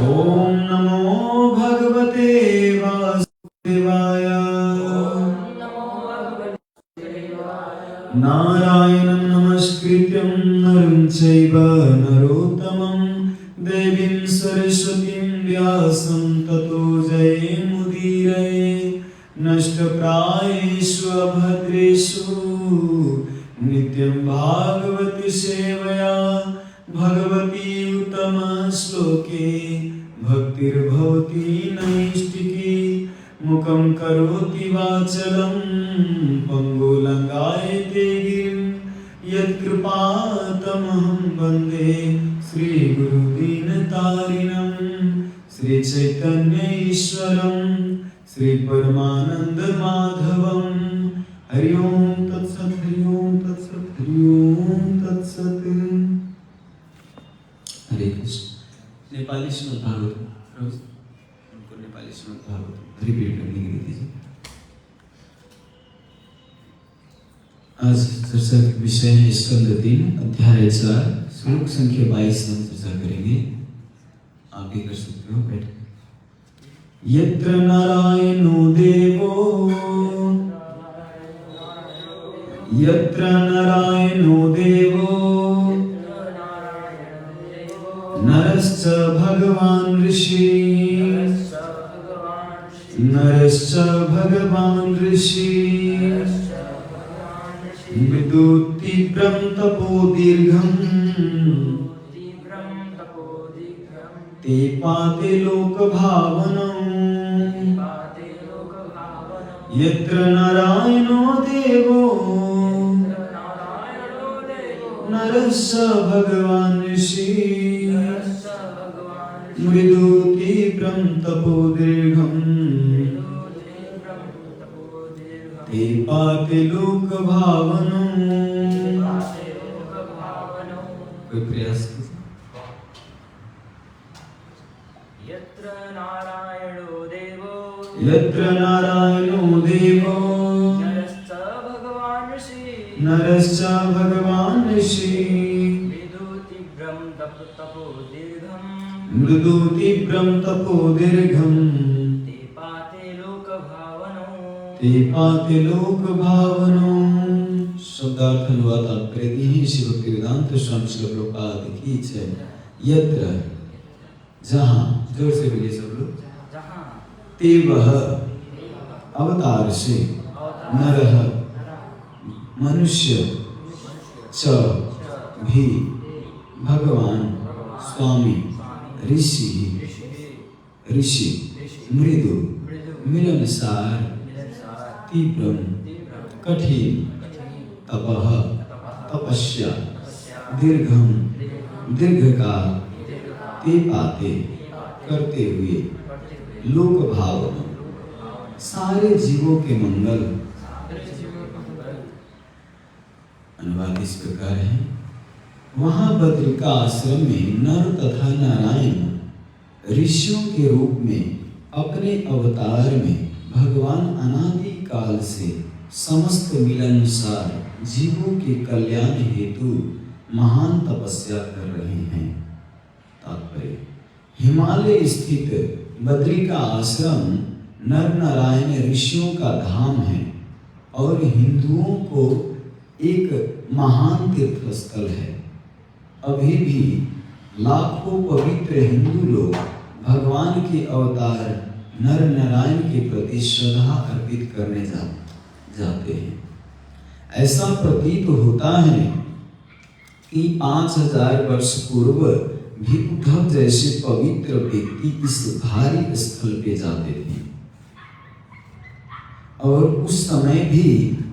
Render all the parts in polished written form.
ओम नमो भगवते वासुदेवाय। नारायणं नमस्कृत्यं नरं चैव नरोत्तमं देवीं सरस्वतीं व्यासं ततो जयमुदीरये। नष्टप्रायेषु अभद्रेषु नित्यं भागवत सेवया भगवती उत्तम श्लोके भक्तिर्भवति नैष्टिकी। मुखं करोति वाचलं पंगुलंगायते गिरिं यत्कृपातमहं वन्दे श्रीगुरुदीनतारिणं। श्रीचैतन्य ईश्वरं श्रीपरमानंद माधवं। हरि ओम तत्सत्, हरि ओम तत्सत्, हरि ओम तत्सत्। हरे कृष्ण। नेपाली श्रीमद् भागवतम, रोज उनको नेपाली श्रीमद् भागवतम रिपीट करने के लिए दीजिए। आज चर्चा का विषय है स्कंद 3 अध्याय 4 श्लोक संख्या 22 हम चर्चा करेंगे। आप भी कर सकते हो बैठ। यत्र नारायणो देवो, यत्र नारायणो देवो नरश्च भगवान् ऋषि, नरश्च भगवान् ऋषि। विदुतीव्रं तपो दीर्घं ते पाते लोकभावनं। यत्र नारायणो देवो नरश्च भगवान् ऋषि। मृदुतीव्रं तपो दीर्घं ते पाते लोकभावनं। कोई प्रयास यत्र नारायणो देवो, यत्र नारायणो देवो नरश्च भगवान् ऋषि, नरश्च भगवान् ऋषि। मृदुतीव्रं तपो दीर्घं, मृदुतीव्रं तपो दीर्घं ते पाते लोकभावनौ, ते पाते लोकभावनौ। शब्दार्थ अनुवाद तात्पर्य श्री भक्तिवेदांत स्वामी श्री प्रभुपाद की जय। यत्र जहाँ, जोर से बोलिए सब लोग, ते वह अवतार से नरह मनुष्य च भी भगवान स्वामी ऋषि, ऋषि मृदु मिलनसार तीव्रम कठिन तपः तपस्या दीर्घम दीर्घकाल ते पाते करते हुए लोक भाव सारे जीवों के मंगल। अनुवाद इस प्रकार है। वहां बद्रिका आश्रम में नर तथा नारायण ऋषियों के रूप में अपने अवतार में भगवान अनादि काल से समस्त मिलनसार जीवों के कल्याण हेतु महान तपस्या कर रहे हैं। तात्पर्य, हिमालय स्थित बद्रिका आश्रम नर नारायण ऋषियों का धाम है और हिंदुओं को एक महान तीर्थ स्थल है। अभी भी लाखों पवित्र हिंदू लोग भगवान के अवतार नर नारायण के प्रति श्रद्धा अर्पित करने जाते हैं। ऐसा प्रतीत होता है कि 5000 वर्ष पूर्व भी उद्धव जैसे पवित्र व्यक्ति इस भारी स्थल पे जाते थे और उस समय भी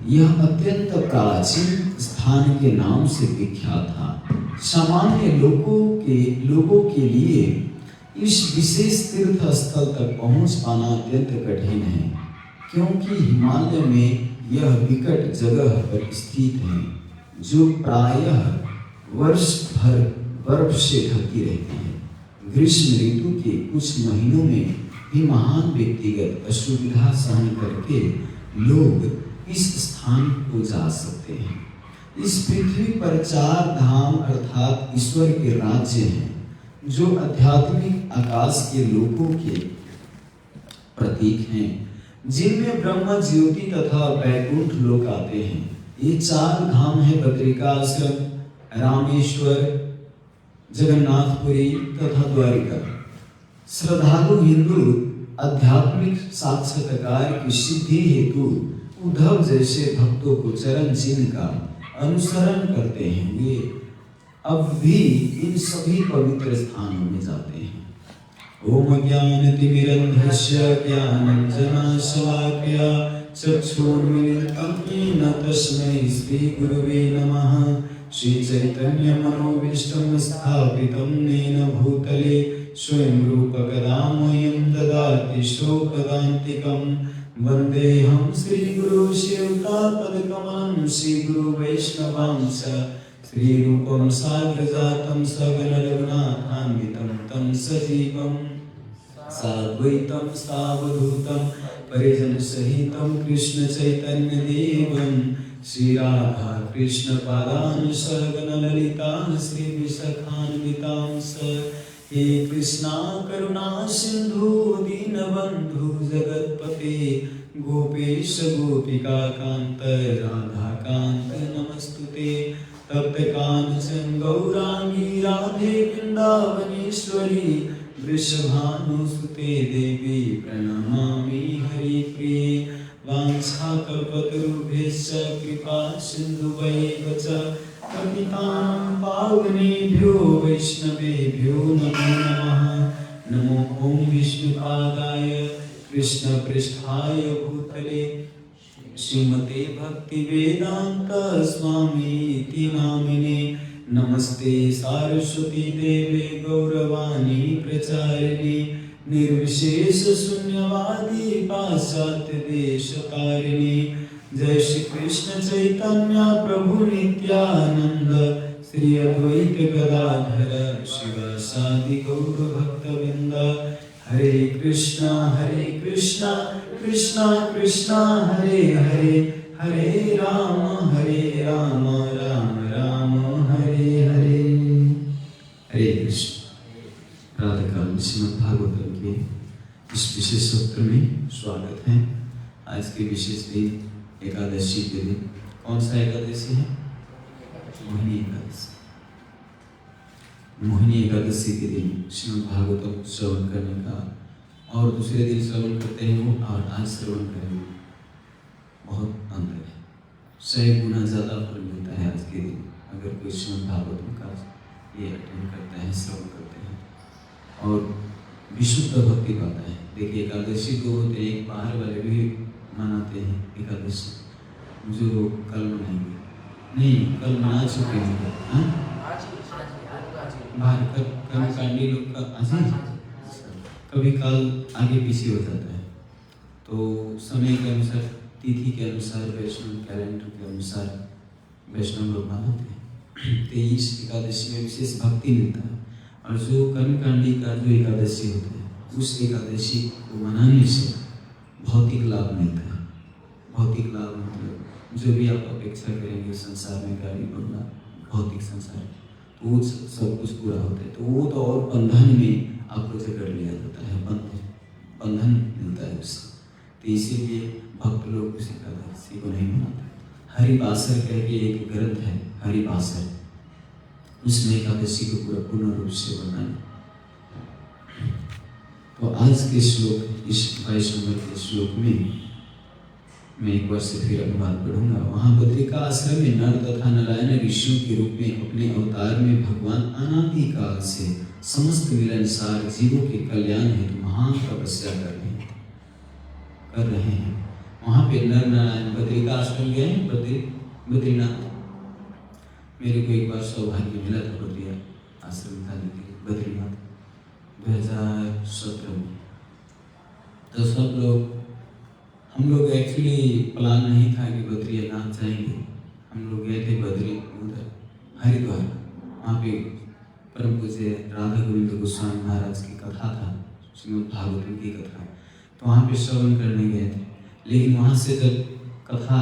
यह अत्यंत प्राचीन स्थान के नाम से विख्यात था। सामान्य लोगों के लिए इस विशेष तीर्थ स्थल तक पहुंच पाना अत्यंत कठिन है, क्योंकि हिमालय में यह विकट जगह पर स्थित है जो प्रायः वर्ष भर बर्फ से ढकी रहती है। ग्रीष्म ऋतु के कुछ महीनों में भी महान व्यक्तिगत असुविधा सहन करके लोग इस स्थान को जा सकते हैं। इस पृथ्वी पर 4 धाम अर्थात ईश्वर के राज्य हैं जो आध्यात्मिक आकाश के लोकों के प्रतीक हैं, जिनमें ब्रह्म ज्योति तथा वैकुंठ लोक आते हैं। ये 4 धाम है बद्रिकाश्रम, रामेश्वर, जगन्नाथपुरी तथा द्वारिका। श्रद्धालु हिंदू आध्यात्मिक साक्षात्कार की सिद्धि हेतु उद्धव जैसे भक्तों को चरण चिन्ह का अनुसरण करते हैं। वे अब भी इन सभी पवित्र स्थानों में जाते हैं। ओम ज्ञानतिमिरन्धस्य ज्ञानाञ्जनशलाकया चक्षुरुन्मीलितं येन तस्मै श्रीगुरवे नमः। श्रीचैतन्यमनोभीष्टं स्थापितं येन भूतले स्वयं रूपकदा मह्यं ददाति स्वपदान्तिकं। वन्देऽहं श्रीगुरो शिवतापदकमलं श्रीगुरुवैष्णवांश श्रीरूपं साग्रजातं सगणरघुनाथान्वितं तं सजीवं साद्वैतं सावधूतं परिजनसहितं कृष्णचैतन्यदेवं श्रीराधा कृष्णपादान् सहगणललिता श्रीविशाखान्वितांश। हे कृष्णा करुणा सिंधु दीनबंधु जगत्पते गोपेश गोपिका कांत राधाकांत नमस्तुते। तप्त कांचन गौरांगी राधे वृंदावनेश्वरी वृषभानुसुते देवी प्रणमामि हरिप्रिये। वाञ्छाकल्पतरुभ्यश्च कृपा सिन्धुभ्यैव च पतितानां पावनेभ्यो वैष्णवेभ्यो नमो नमः। नमो ॐ विष्णुपादाय कृष्णपृष्ठाय भूतले श्रीमते भक्तिवेदांत स्वामी नामिने। नमस्ते सारस्वती देवे गौरवाणी प्रचारिणे निर्विशेष शून्यवादी पाश्चात्य देश तारिणे। जय श्री कृष्ण चैतन्य प्रभु नित्यानंद श्री अद्वैत गदाधर शिवासादि गौर भक्तवृंद। हरे कृष्णा कृष्णा कृष्णा हरे हरे, हरे राम राम राम हरे हरे। हरे कृष्ण। प्रातःकाल श्रीमद् भागवतम के इस विशेष सत्र में स्वागत है। आज के विशेष दिन एकादशी के दिन। कौन सा एकादशी है? मोहिनी एकादशी। मोहिनी एकादशी के दिन श्रीमद् भागवतम श्रवण करने का और दूसरे दिन श्रवण करते हैं वो और आज श्रवण करेंगे, बहुत अंतर है। 100 गुना ज़्यादा फल मिलता है आज के दिन अगर कोई श्रीमद् भागवतम का ये अटेंड करता है, श्रवण करते हैं और विशुद्ध भक्ति पाता है। देखिए एकादशी को होते एक बाहर वाले भी मनाते हैं एकादशी, जो कल मनाएंगे नहीं, कल मना चुके हैं। बाहर कर्मकांडी लोग का कभी काल आगे पीछे हो जाता है, तो समय के अनुसार, तिथि के अनुसार, वैष्णव कैलेंडर के अनुसार वैष्णव लोग मनाते हैं। 23 एकादशी में विशेष भक्ति मिलता है। और जो कर्मकांडी का जो एकादशी होता है उस एकादशी को मनाने से भौतिक लाभ मिलता है। भौतिक लाभ मतलब जो भी आप अपेक्षा करेंगे संसार में, गाड़ी बंगला, भौतिक संसार, तो वो सब कुछ पूरा होता है। तो वो तो और बंधन में आपको जकड़ लिया जाता है, बंधन मिलता है उससे। तो इसीलिए भक्त लोग उस एकादशी को नहीं मनाते। हरिवासर कह के एक ग्रंथ है, हरिवासर, उसमें एकादशी को पूरा पूर्ण रूप से वर्णन। तो आज के श्लोक, इस 22 नंबर के श्लोक में मैं एक बार से फिर अनुवाद पढ़ूंगा। वहाँ बद्रिका आश्रम में नर तथा नारायण ऋषियों के रूप में अपने अवतार में भगवान अनादि काल से समस्त मिलनसार जीवों के कल्याण हेतु महान तपस्या कर रहे हैं। वहाँ पे नर नारायण बद्रिका आश्रम गए हैं, बद्रीनाथ। मेरे को एक बार सौभाग्य मिला था बद्रिया आश्रम जाने के लिए, बद्रीनाथ 2017 में। तो सब लोग, हम लोग एक्चुअली प्लान नहीं था कि बद्रीनाथ जाएंगे। हम लोग गए थे बद्री उधर हरिद्वार, वहाँ पे परम पूज्य राधा गोविंद गोस्वामी महाराज की कथा था, श्रीमद् भागवतम की कथा, तो वहाँ पे श्रवण करने गए थे। लेकिन वहाँ से जब कथा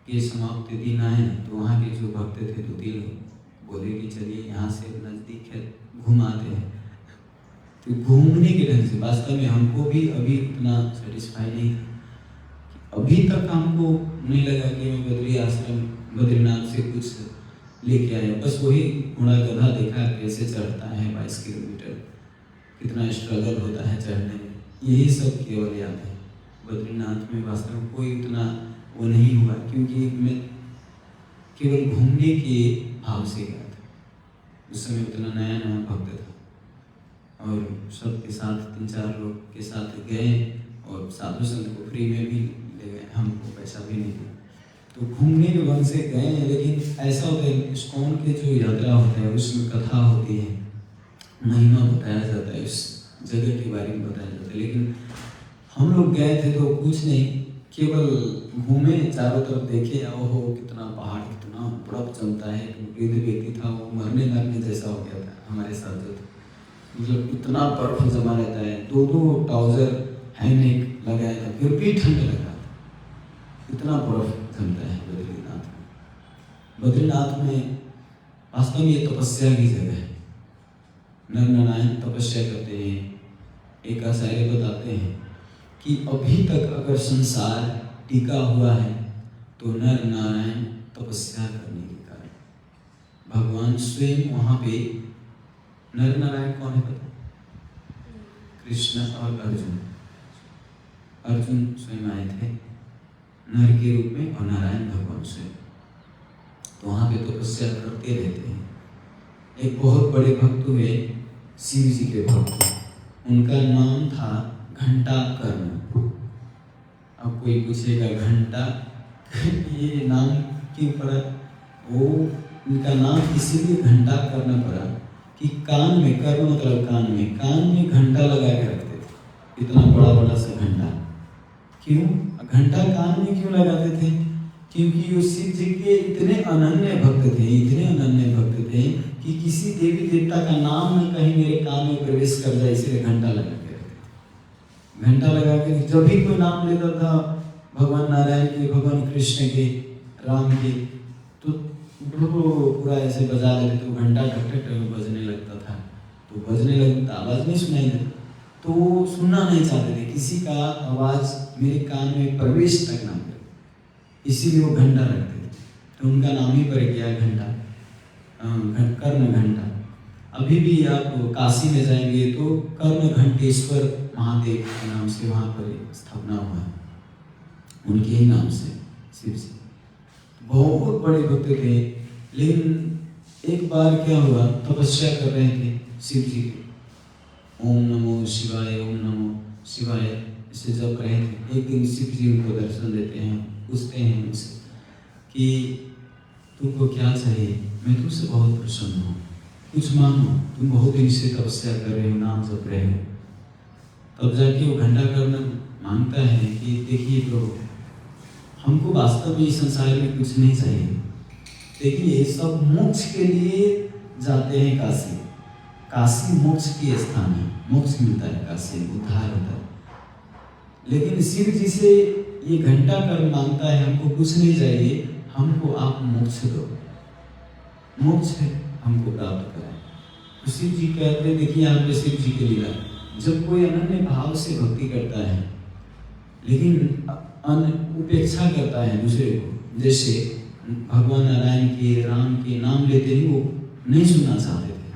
के समाप्ति दिन आए तो वहाँ के जो भक्त थे 2-3 लोग बोले कि चलिए यहाँ से नज़दीक है घुमाते हैं। तो घूमने के ढंग से वास्तव में हमको भी अभी इतना सेटिस्फाई नहीं था। अभी तक हमको नहीं लगा कि मैं बद्री आश्रम बद्रीनाथ से कुछ लेके आया। बस वही घोड़ा गधा देखा कैसे चढ़ता है 22 किलोमीटर, कितना स्ट्रगल होता है चढ़ने में, यही सब केवल याद है। बद्रीनाथ में वास्तव में कोई उतना वो नहीं हुआ, क्योंकि मैं केवल घूमने के भाव से गया था। उस समय उतना नया नया भक्त था और सबके साथ 3-4 लोग के साथ गए और साधु संत को फ्री में भी ले गए, हमको पैसा भी नहीं दिया। तो घूमने के मन से गए, लेकिन ऐसा होता है इस्कॉन के जो यात्रा होता है उसमें कथा होती है, महिमा बताया जाता है, उस जगह के बारे में बताया जाता है। लेकिन हम लोग गए थे तो कुछ नहीं, केवल घूमे, चारों तरफ देखे, ओहो कितना पहाड़, कितना बर्फ जमता है। वृद्ध व्यक्ति था, वो मरने जैसा हो गया था हमारे साथ जो था, मतलब इतना बर्फ जमा रहता है। 2 ट्राउजर हैंगनेक लगाया था, फिर भी ठंड लगा था, इतना बर्फ जमता है बद्रीनाथ में। बद्रीनाथ में वास्तव में ये तपस्या की जगह है। नर नारायण तपस्या करते हैं। एक आचार्य बताते हैं कि अभी तक अगर संसार टिका हुआ है तो नर नारायण तपस्या करने के कारण। भगवान स्वयं वहाँ पे, नर नारायण कौन है पता? कृष्ण और अर्जुन। अर्जुन स्वयं आए थे नर के रूप में और नारायण भगवान स्वयं, तो वहाँ पे तपस्या करते रहते हैं। एक बहुत बड़े भक्त हुए, शिव जी के भक्त, उनका नाम था घंटाकर्ण। अब कोई पूछेगा घंटा ये नाम क्यों पड़ा? वो उनका नाम इसीलिए घंटाकर्ण पड़ा कि कान में, कर्ण मतलब कान में घंटा लगा के रखते थे, इतना बड़ा बड़ा सा घंटा। क्यों घंटा कान में क्यों लगाते थे? क्योंकि वो शिव जी के इतने अनन्य भक्त थे कि किसी देवी देवता का नाम न कहीं मेरे कान में प्रवेश कर जाए, इसलिए घंटा लगा के रखते थे। घंटा लगा के जब भी कोई नाम लेता था, भगवान नारायण के, भगवान कृष्ण के, राम के, तो पूरा ऐसे बजा लेते, तो घंटा ढक ढक बजने लगता था। तो बजने लगता, आवाज़ नहीं सुनाई देती, तो सुनना नहीं चाहते थे किसी का आवाज़ मेरे कान में प्रवेश तक ना करे, इसीलिए वो घंटा रखते थे। तो उनका नाम ही पड़ गया घंटा, कर्ण घंटा। अभी भी आप काशी में जाएंगे तो कर्ण घंटेश्वर महादेव के नाम से वहाँ पर स्थापना हुआ है, उनके ही नाम से शिव जी। बहुत बड़े भक्त थे। लेकिन एक बार क्या हुआ, तपस्या कर रहे थे शिव जी की, ओम नमो शिवाय, ओम नमो शिवाय ऐसे जप रहे थे। एक दिन शिव जी उनको दर्शन देते हैं, पूछते हैं उनसे कि तुमको क्या चाहिए? मैं तुमसे बहुत प्रसन्न हूँ, कुछ मांगो, तुम बहुत दिन से तपस्या कर रहे हो, नाम जप रहे हो। तब जाके वो घंटाकर्ण मांगता है कि देखिए प्रभु, हमको वास्तव में इस संसार में कुछ नहीं चाहिए। देखिए सब मोक्ष के लिए जाते हैं काशी, काशी मोक्ष की स्थान है, मोक्ष मिलता है काशी, उद्धार होता है। लेकिन शिव जी से ये घंटाकर्ण मांगता है हमको कुछ नहीं चाहिए, हमको आप मोक्ष दो, मोक्ष है हमको प्राप्त कराए। तो शिव जी कहते हैं, देखिए यहाँ पे शिव जी की लीला, जब कोई अनन्य भाव से भक्ति करता है लेकिन उपेक्षा करता है दूसरे को, जैसे भगवान नारायण के, राम के नाम लेते ही वो नहीं सुनना चाहते थे,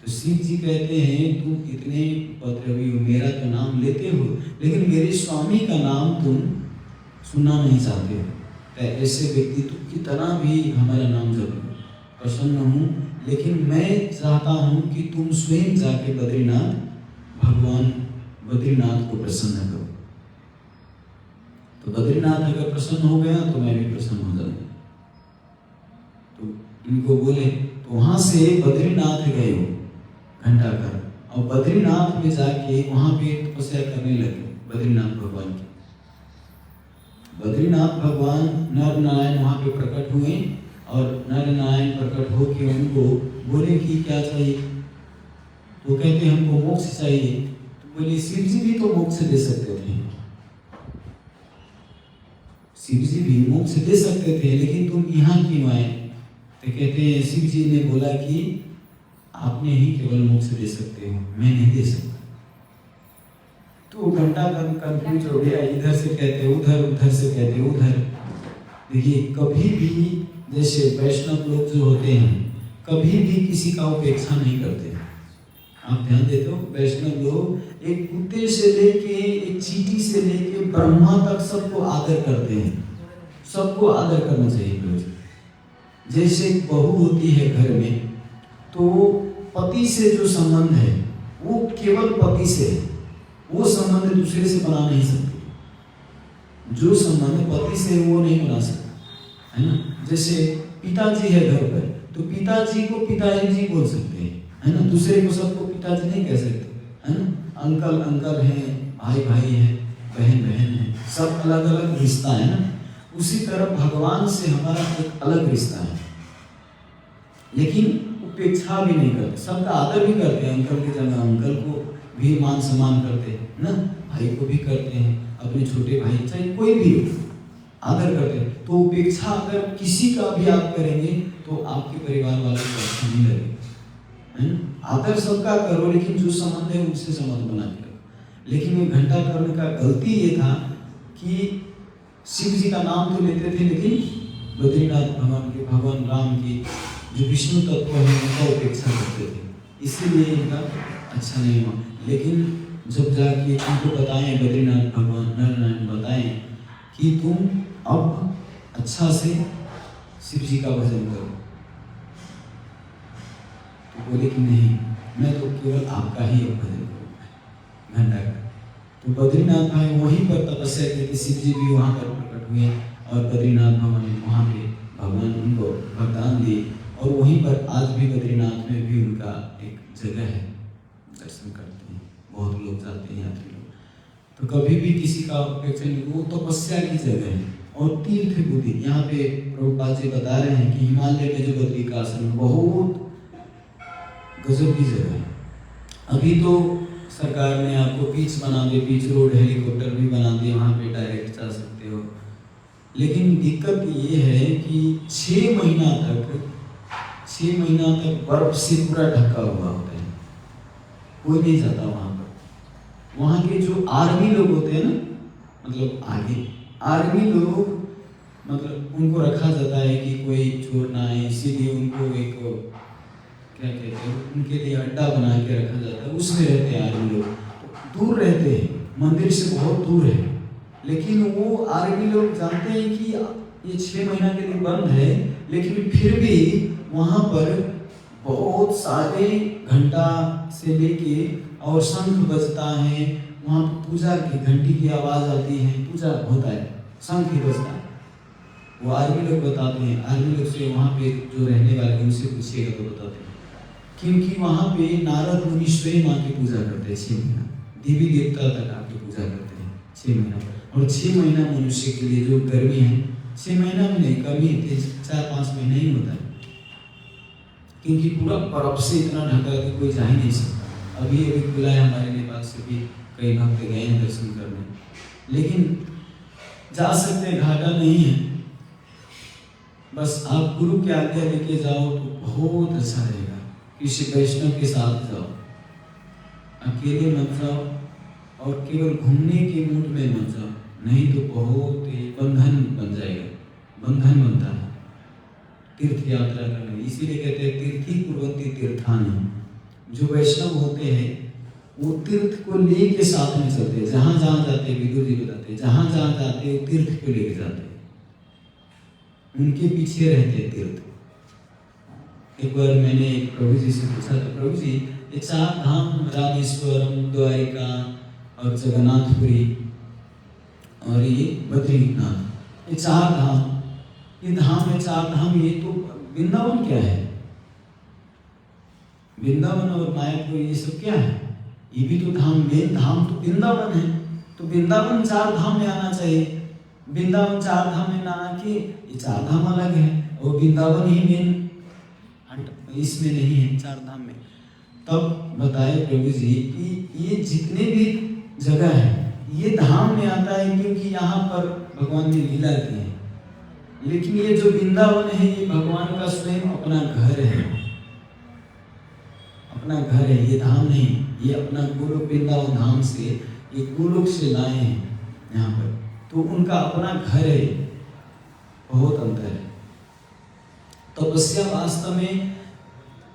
तो शिव जी कहते हैं तुम इतने उपद्रवी हो, मेरा तो नाम लेते हो लेकिन मेरे स्वामी का नाम तुम सुनना नहीं चाहते हो, तो ऐसे व्यक्ति तुम कितना भी हमारा नाम जपो, प्रसन्न हूँ, लेकिन मैं चाहता हूँ कि तुम स्वयं जाके बद्रीनाथ, भगवान बद्रीनाथ को प्रसन्न करो। तो बद्रीनाथ अगर प्रसन्न हो गया तो मैं भी प्रसन्न हो जाऊंगा। तो इनको बोले, तो वहां से बद्रीनाथ गए हो घंटाकर्ण, और बद्रीनाथ में जाके वहां पे तपस्या करने लगे बद्रीनाथ भगवान की। बद्रीनाथ भगवान नर नारायण वहां पे प्रकट हुए और नर नारायण प्रकट होके उनको बोले कि क्या चाहिए? तो कहते हमको मोक्ष चाहिए। तो बोले शिव जी भी तो मोक्ष दे सकते थे, शिव जी भी मोक्ष दे सकते थे, लेकिन तुम यहाँ क्यों आए? तो कहते हैं शिव जी ने बोला कि आपने ही केवल मोक्ष दे सकते हो, मैं नहीं दे सकता। तो घंटा कंफ्यूज हो गया, इधर से कहते उधर, उधर से कहते उधर। देखिए कभी भी जैसे वैष्णव लोग जो होते हैं कभी भी किसी का उपेक्षा नहीं करते। आप ध्यान देते हो, वैष्णव लोग एक कुत्ते से लेके एक चींटी से लेके ब्रह्मा तक सबको आदर करते हैं। सबको आदर करना चाहिए। जैसे बहू होती है घर में, तो पति से जो संबंध है वो केवल पति से है, वो संबंध दूसरे से बना नहीं सकती। जो संबंध पति से है वो नहीं बना सकता, है ना। जैसे पिताजी है घर पर, तो पिताजी को पिताजी बोल सकते हैं, है ना। दूसरे को सबको पिताजी नहीं कह सकते, है ना। अंकल अंकल हैं, भाई भाई हैं, बहन बहन है, सब अलग अलग रिश्ता है ना। उसी तरह भगवान से हमारा एक अलग रिश्ता है, लेकिन उपेक्षा भी नहीं करते, सबका आदर भी करते हैं। अंकल की जगह अंकल को भी मान सम्मान करते हैं ना, भाई को भी करते हैं, अपने छोटे भाई चाहे कोई भी हो आदर करते हैं। तो उपेक्षा अगर किसी का भी आप करेंगे तो आपके परिवार वालों को अच्छा नहीं लगेगा, है ना। आदर सबका करो, लेकिन जो संबंध है उनसे संबंध बना के रखो। लेकिन ये घंटा करने का गलती ये था कि शिव जी का नाम तो लेते थे, लेकिन बद्रीनाथ भगवान राम की जो विष्णु तत्व है उनका उपेक्षा करते थे, इसीलिए इनका अच्छा नहीं हुआ। लेकिन जब जाके उनको बताएं, बद्रीनाथ भगवान नारायण बताएं कि तुम अब अच्छा से शिव जी का भजन करो, तो बोले कि नहीं, मैं तो केवल आपका ही भजन करूँगा घंटा का। तो बद्रीनाथ भाई वहीं पर तपस्या की थी, शिव जी भी वहाँ पर प्रकट हुए और बद्रीनाथ भगवान वहाँ पे भगवान उनको वरदान दिए। और वहीं पर आज भी बद्रीनाथ में भी उनका एक जगह है, दर्शन करते हैं बहुत लोग जाते हैं, यात्री लोग। तो कभी भी किसी का अपेक्षा नहीं, वो तपस्या की जगह है और तीर्थ बुद्धि। यहाँ पे प्रभुपाद जी बता रहे हैं कि हिमालय में जो बद्री का आश्रम बहुत गजब की जगह है। अभी तो सरकार ने आपको बीच बना दिए, बीच रोड, हेलीकॉप्टर भी बना दिए, वहाँ पे डायरेक्ट जा सकते हो। लेकिन दिक्कत ये है कि 6 महीना तक बर्फ से पूरा ढका हुआ होता है, कोई नहीं जाता वहाँ पर। वहाँ के जो आर्मी लोग होते हैं ना, मतलब आगे आर्मी लोग, मतलब उनको रखा जाता है कि कोई चोर ना आए, इसीलिए उनको एक क्या कहते हैं, उनके लिए अड्डा बना के रखा जाता है, उसमें रहते हैं आर्मी लोग। दूर रहते हैं, मंदिर से बहुत दूर है, लेकिन वो आर्मी लोग जानते हैं कि ये 6 महीना के लिए बंद है, लेकिन फिर भी वहाँ पर बहुत सारे घंटा से लेके और शंख बजता है, वहाँ पर पूजा की घंटी की आवाज़ आती है, पूजा होता है, शंख ही बजता है। वो आर्मी लोग बताते हैं, आर्मी लोग से वहाँ पे जो रहने वाले उनसे पूछिएगा तो बताते हैं, क्योंकि वहाँ पे नारद मुनि स्वयं आके पूजा करते हैं 6 महीना, देवी देवता तक आके पूजा करते हैं 6 महीना। और 6 महीना मनुष्य के लिए जो गर्मी है 6 महीना में नहीं, कमी 4-5 महीने ही होता है, क्योंकि पूरा बर्फ से इतना ढका कि कोई जा ही नहीं सकता। अभी खुला है, हमारे नेपाल से भी कई भक्त गए हैं दर्शन करने, लेकिन जा सकते हैं, घाटा नहीं है। बस आप गुरु की आज्ञा लेके जाओ तो बहुत अच्छा रहेगा। किसी वैष्णव के साथ जाओ, अकेले मत जाओ और केवल घूमने के मूड में मत जाओ, नहीं तो बहुत बंधन बन जाएगा, बंधन बनता है तीर्थ यात्रा करने। इसीलिए कहते हैं तीर्थी कुर्वन्ति तीर्थानि। जो वैष्णव होते हैं वो तीर्थ को लेके साथ में चलते हैं, जहाँ जहाँ जाते हैं, विदुर जी बताते हैं, जहाँ जहाँ जाते हैं वो तीर्थ को लेके जाते हैं, उनके पीछे रहते हैं तीर्थ। एक बार मैंने प्रभु जी से पूछा था, प्रभु जी ये 4 धाम, रामेश्वरम, द्वारिका और जगन्नाथपुरी और ये बद्रीनाथ, ये 4 धाम, ये धाम है 4 धाम, ये तो वृंदावन क्या है? वृंदावन और मायापुर ये सब क्या है? ये भी तो धाम, मेन धाम तो वृंदावन है, तो वृंदावन 4 धाम में आना चाहिए। वृंदावन 4 धाम में ना आके ये 4 धाम अलग है और वृंदावन ही मेन इसमें नहीं है 4 धाम में। तब बताए प्रभु जी कि ये जितने भी जगह है ये धाम में आता है, क्योंकि यहाँ पर भगवान ने लीला की है। लेकिन ये जो वृंदावन है ये भगवान का स्वयं अपना घर है, अपना घर है, ये धाम नहीं, ये अपना गोलोक वृंदावन धाम से, ये गोलोक से लाए हैं यहाँ पर, तो उनका अपना घर है। बहुत अंतर है। तपस्या वास्तव में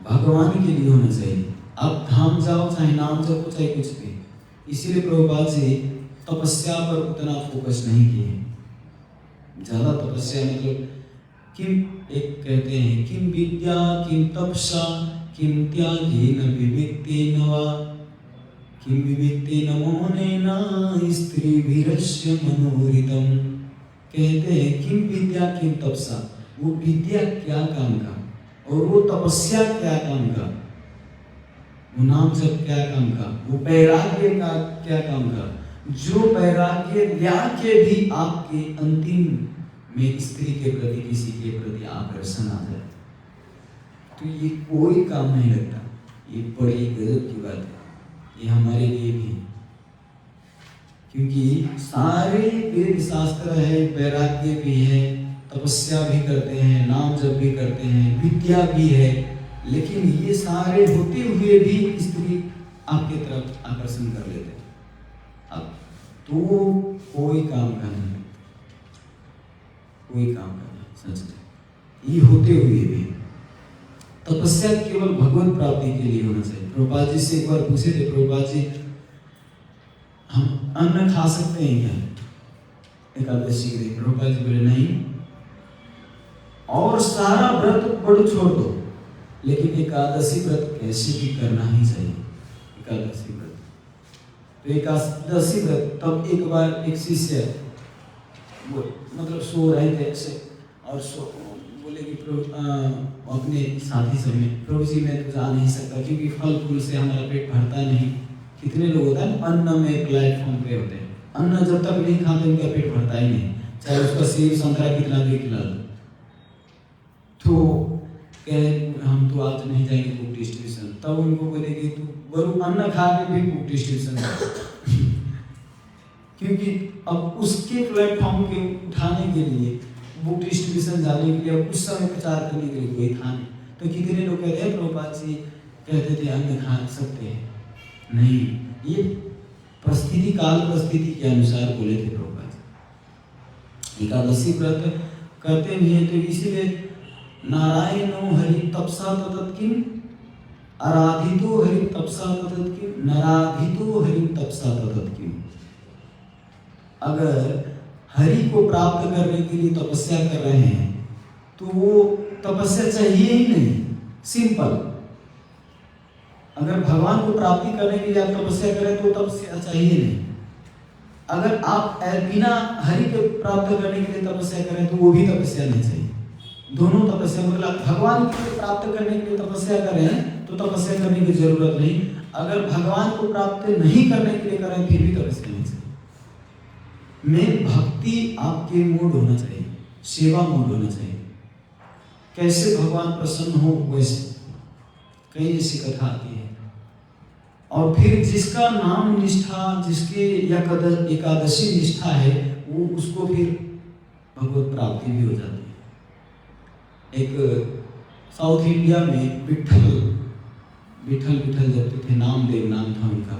भगवान के लिए होना चाहिए। आप धाम जाओ, चाहे नाम जपो, चाहे कुछ भी। इसीलिए प्रभुपाद जी तपस्या पर उतना फोकस नहीं किए। ज्यादा तपस्या मतलब किम, एक कहते हैं किम विद्या किम तपसा किम त्यागेन विविक्तेन वा किम विविक्तेन मौनेन स्त्रीभिरस्य मनोहृतम। कहते हैं किम विद्या किम तपसा, वो विद्या क्या काम का और वो तपस्या क्या काम का, वो नाम जप क्या काम का, वो वैराग्य का क्या काम का। जो वैराग्य ल्या के भी आपके अंतिम में स्त्री के प्रति, किसी के प्रति आकर्षण आ जाए, तो ये कोई काम नहीं लगता। ये बड़ी गजब की बात है, ये हमारे लिए भी, क्योंकि सारे वेद शास्त्र है, वैराग्य भी है, तपस्या भी करते हैं, नाम जप भी करते हैं, विद्या भी है, लेकिन ये सारे होते हुए भी स्त्री आपके तरफ आकर्षण कर लेते हैं। अब तो कोई काम का नहीं, कोई काम का नहीं, सच में। ये होते हुए भी तपस्या केवल भगवत प्राप्ति के लिए होना चाहिए। प्रभुपाद जी से एक बार पूछे थे, प्रभुपाद जी हम अन्न खा सकते हैं क्या एकादशी के दिन? प्रभुपाद जी बोले नहीं, और सारा व्रत बड़ छोड़ दो, लेकिन एकादशी व्रत कैसे भी करना ही चाहिए। एकादशी व्रत, तो एकादशी व्रत, तब एक बार एक शिष्य मतलब सो रहे थे ऐसे, और बोले कि प्रभु अपने साथी सब में, प्रभु जी मैं तो जा नहीं सकता क्योंकि फल फूल से हमारा पेट भरता नहीं। कितने लोग होता है अन्न में प्लेटफॉर्म पे होते हैं, अन्न जब तक नहीं खाते उनका पेट भरता ही नहीं, चाहे उसका सेब संतरा कितना भी खिला दो। तो कहे हम तो आज नहीं जाएंगे बुक डिस्ट्रीब्यूशन, तब उनको बोले कि तू बरू अन्न खा के भी बुक डिस्ट्रीब्यूशन क्योंकि अब उसके प्लेटफॉर्म के उठाने के लिए, बुक डिस्ट्रीब्यूशन जाने के लिए, उस समय प्रचार करने के लिए कोई था नहीं। तो कितने लोग कहते हैं प्रभुपाद जी कहते थे अन्न खा सकते हैं, नहीं, ये परिस्थिति काल परिस्थिति के अनुसार बोले थे प्रभुपाद जी। एकादशी व्रत करते भी हैं, तो इसीलिए नारायणो हरि तपसा ततत किम आराधितो हरि तपसा ततत किम नाराधितो हरि तपसा ततत किम। अगर हरि को प्राप्त करने के लिए तपस्या कर रहे हैं तो वो तपस्या चाहिए ही नहीं, सिंपल। अगर भगवान को प्राप्ति करने के लिए आप तपस्या करें तो तपस्या चाहिए नहीं। अगर आप बिना हरि को प्राप्त करने के लिए तपस्या करें तो वो भी तपस्या नहीं चाहिए। दोनों तपस्या, मतलब भगवान को प्राप्त करने के लिए तपस्या करें तो तपस्या करने की जरूरत नहीं, अगर भगवान को प्राप्त नहीं करने के लिए करें फिर भी तपस्या नहीं चाहिए। मेन भक्ति आपके मूड होना चाहिए, सेवा मूड होना चाहिए, कैसे भगवान प्रसन्न हो वैसे। कई ऐसी कथा आती है, और फिर जिसका नाम निष्ठा, जिसके एकादशी निष्ठा है, वो उसको फिर भगवत प्राप्ति भी हो जाती है। एक साउथ इंडिया में विठल जपते थे, नामदेव नाम था उनका।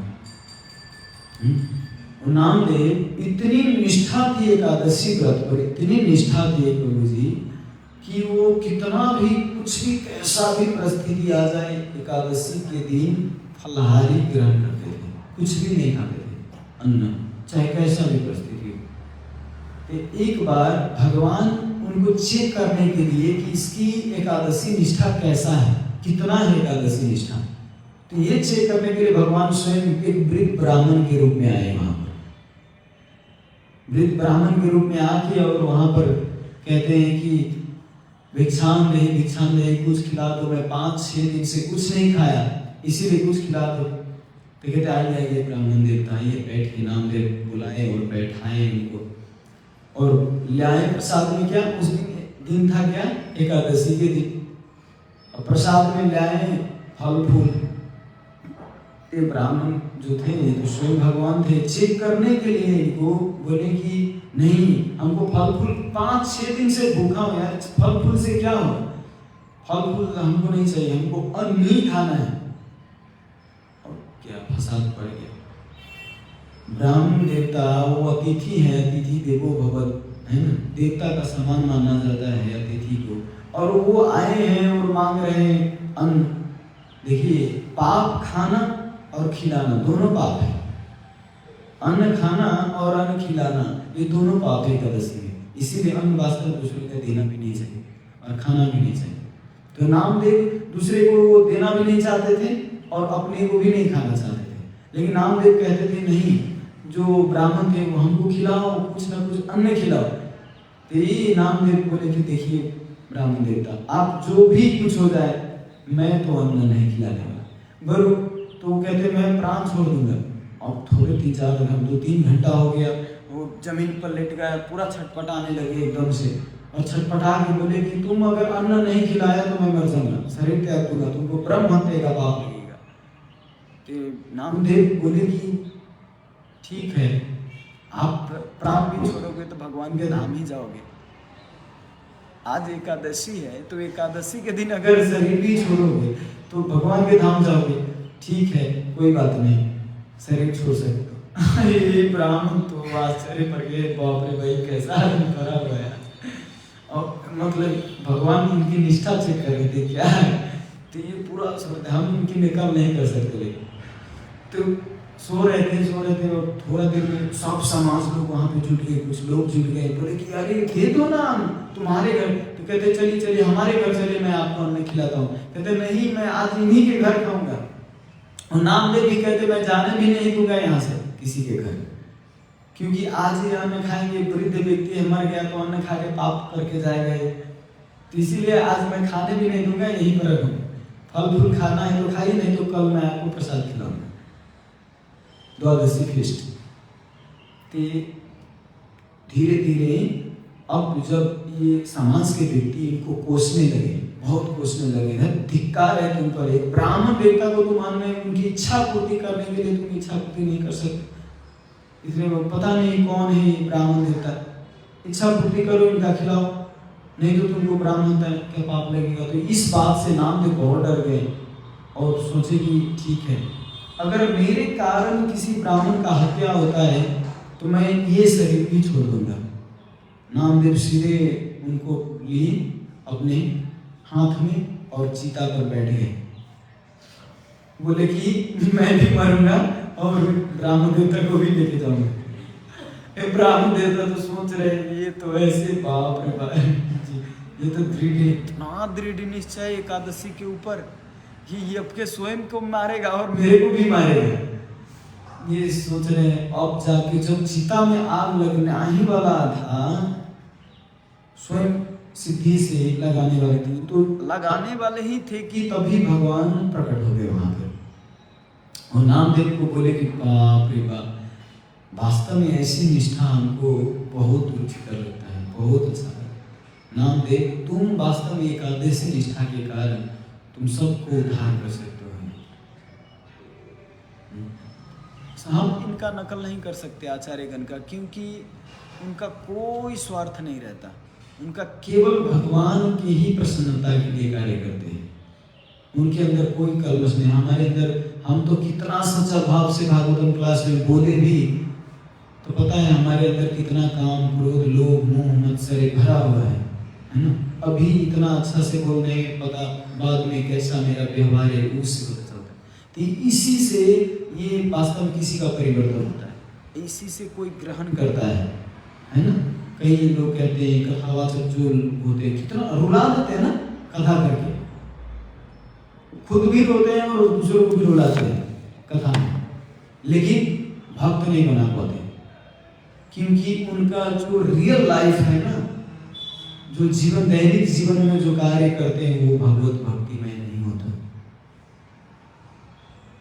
नामदेव इतनी निष्ठा थी एकादशी व्रत पर, इतनी निष्ठा थी प्रभु जी कि वो कितना भी कुछ भी कैसा भी परिस्थिति आ जाए एकादशी के दिन फलाहारी ग्रहण करते थे, कुछ भी नहीं खाते थे अन्न, चाहे कैसा भी परिस्थिति हो। तो एक बार भगवान उनको चेक करने के लिए कि इसकी एकादशी निष्ठा कैसा है, कितना है एकादशी निष्ठा, तो ये चेक करने के लिए भगवान स्वयं एक वृद्ध ब्राह्मण के रूप में आए वहां पर। वृद्ध ब्राह्मण के रूप में आके और वहां पर कहते हैं कि भिक्षाम दे, कुछ खिला दो, मैं 5-6 दिन से कुछ नहीं खाया, इसीलिए कुछ खिला दो। तो कहते आइए ब्राह्मण देवता, आइए बैठ के नामदेव बुलाए और बैठाए उनको, और लाए प्रसाद में क्या, उस दिन था क्या, एकादशी के दिन, और प्रसाद में लाए फल फूल। ये ब्राह्मण जो थे तो स्वयं भगवान थे, चेक करने के लिए इनको बोले कि नहीं, हमको फल फूल 5-6 दिन से भूखा हो यार, फल फूल से क्या हो, फल फूल हमको नहीं चाहिए, हमको अन्न ही खाना है। प्रसाद पड़ गया। ब्राह्मण देवता वो अतिथि है, अतिथि देवो भवत, है ना, देवता का समान माना जाता है अतिथि को, और वो आए हैं और मांग रहे हैं अन्न। देखिए, पाप खाना और खिलाना दोनों पाप है। अन्न खाना और अन्न खिलाना ये दोनों पाप है एकादशी में। इसीलिए अन्न वास्तव दूसरे को देना भी नहीं चाहिए और खाना भी नहीं चाहिए। तो नामदेव दूसरे को देना भी नहीं चाहते थे और अपने को भी नहीं खाना चाहते थे, लेकिन नामदेव कहते थे नहीं, जो ब्राह्मण थे वो हमको खिलाओ, कुछ ना कुछ अन्न खिलाओ। तो ये नामदेव बोले कि देखिए ब्राह्मण देवता, आप जो भी कुछ हो जाए मैं तो अन्न नहीं खिलाने वाला। बरु तो कहते मैं प्राण छोड़ दूंगा। अब थोड़े 2-3 घंटा हो गया, वो जमीन पर लेट गया, पूरा छटपटाने लगे एकदम से, और छटपटा के बोले कि तुम अगर अन्न नहीं खिलाया तो मैं मर जाऊंगा, शरीर त्याग दूंगा, तुमको ब्रह्म हत्या का पाप लगेगा। तो नामदेव बोले कि ठीक है, आप प्राण भी छोड़ोगे तो भगवान के धाम ही जाओगे। आज एकादशी है, तो एकादशी के दिन अगर शरीर भी छोड़ोगे तो भगवान के धाम जाओगे। ठीक है, कोई बात नहीं, शरीर छोड़ सकते हो। ये ब्राह्मण तो आश्चर्य पड़ गए, बाप रे भाई कैसा आदमी पड़ा हुआ है। और मतलब भगवान इनकी निष्ठा चेक कर रहे थे क्या है, तो ये पूरा हम इनकी निकाल नहीं कर सकते। लेकिन तो सो रहे थे और थोड़ा देर में सब समाज लोग वहाँ पे जुट गए, कुछ लोग जुट गए, बोले कि अरे दे दो ना तुम्हारे घर। तो कहते चलिए हमारे घर चलिए, मैं आपको अन्न खिलाता हूँ। कहते नहीं, मैं आज इन्हीं के घर खाऊंगा। और नामदेव भी कहते मैं जाने भी नहीं दूंगा यहाँ से किसी के घर, क्योंकि आज ही अन्न खाएंगे, वृद्ध व्यक्ति है, मर गया तो अन्न खा के पाप करके जाएगा, तो इसीलिए आज मैं खाने भी नहीं दूंगा, यहीं पर रखूंगा। फल फूल खाना है तो खाइए, नहीं तो कल मैं आपको प्रसाद खिलाऊंगा। द्वादशी फेस्ट। धीरे धीरे अब जब ये समाज के व्यक्ति इनको कोसने लगे, बहुत कोसने लगे, धिक्कार है तुम पर, एक ब्राह्मण देवता को तुम मान रहे, उनकी इच्छा पूर्ति करने के लिए तुम इच्छा पूर्ति नहीं कर सकते, इसलिए पता नहीं कौन है ये ब्राह्मण देवता, इच्छा पूर्ति करो, इनका खिलाओ, नहीं तो तुमको ब्राह्मण का पाप लगेगा। तो इस बात से नामदेव बहुत डर गए और सोचे कि ठीक है, अगर मेरे कारण किसी ब्राह्मण का हत्या होता है तो मैं ये शरीर भी छोड़ दूंगा। नामदेव सीधे उनको लिए अपने हाथ में और चीता पर बैठ गए, बोले कि मैं भी मरूंगा और ब्राह्मण देवता को भी लेके जाऊंगा। ब्राह्मण देवता तो सोच रहे ये तो ऐसे बाप रे बाप, ये तो इतना दृढ़ निश्चय एकादशी के ऊपर कि ये आपके स्वयं को मारेगा और मेरे को भी मारेगा। ये सोच रहे हैं। अब जाके जब चिता में आग लगने ही वाला था, स्वयं सिद्धि से लगाने वाले थे, तो लगाने वाले ही थे कि तभी भगवान प्रकट हो गए वहां पर और नामदेव को बोले कि बाप रे बाप, वास्तव में ऐसी निष्ठा हमको बहुत रुचिकर लगता है, बहुत अच्छा है। नामदेव, तुम वास्तव में एकादशी निष्ठा के कारण तुम सबको उद्धार कर सकते हो। हम इनका नकल नहीं कर सकते आचार्यगण का, क्योंकि उनका कोई स्वार्थ नहीं रहता, उनका केवल भगवान की ही प्रसन्नता के लिए कार्य करते हैं। उनके अंदर कोई कलमश नहीं। हमारे अंदर हम तो कितना सच्चा भाव से भागवतम क्लास में बोले भी तो पता है हमारे अंदर कितना काम, क्रोध, लोभ, मोह, मत्सर भरा हुआ है ना। अभी इतना अच्छा से बोल रहे हैं, पता बाद में कैसा मेरा व्यवहार है उससे पता चलता है। तो इसी से ये वास्तव में किसी का परिवर्तन होता है, इसी से कोई ग्रहण करता है ना। कई लोग कहते हैं कथावाचक जो होते हैं कितना रुला देते हैं ना कथा करके, खुद भी रोते हैं और दूसरों को भी रुलाते हैं कथा में, लेकिन भक्त नहीं बना पाते, क्योंकि उनका जो रियल लाइफ है ना, जो जीवन, दैनिक जीवन में जो कार्य करते हैं वो भगवत भक्ति में नहीं होता।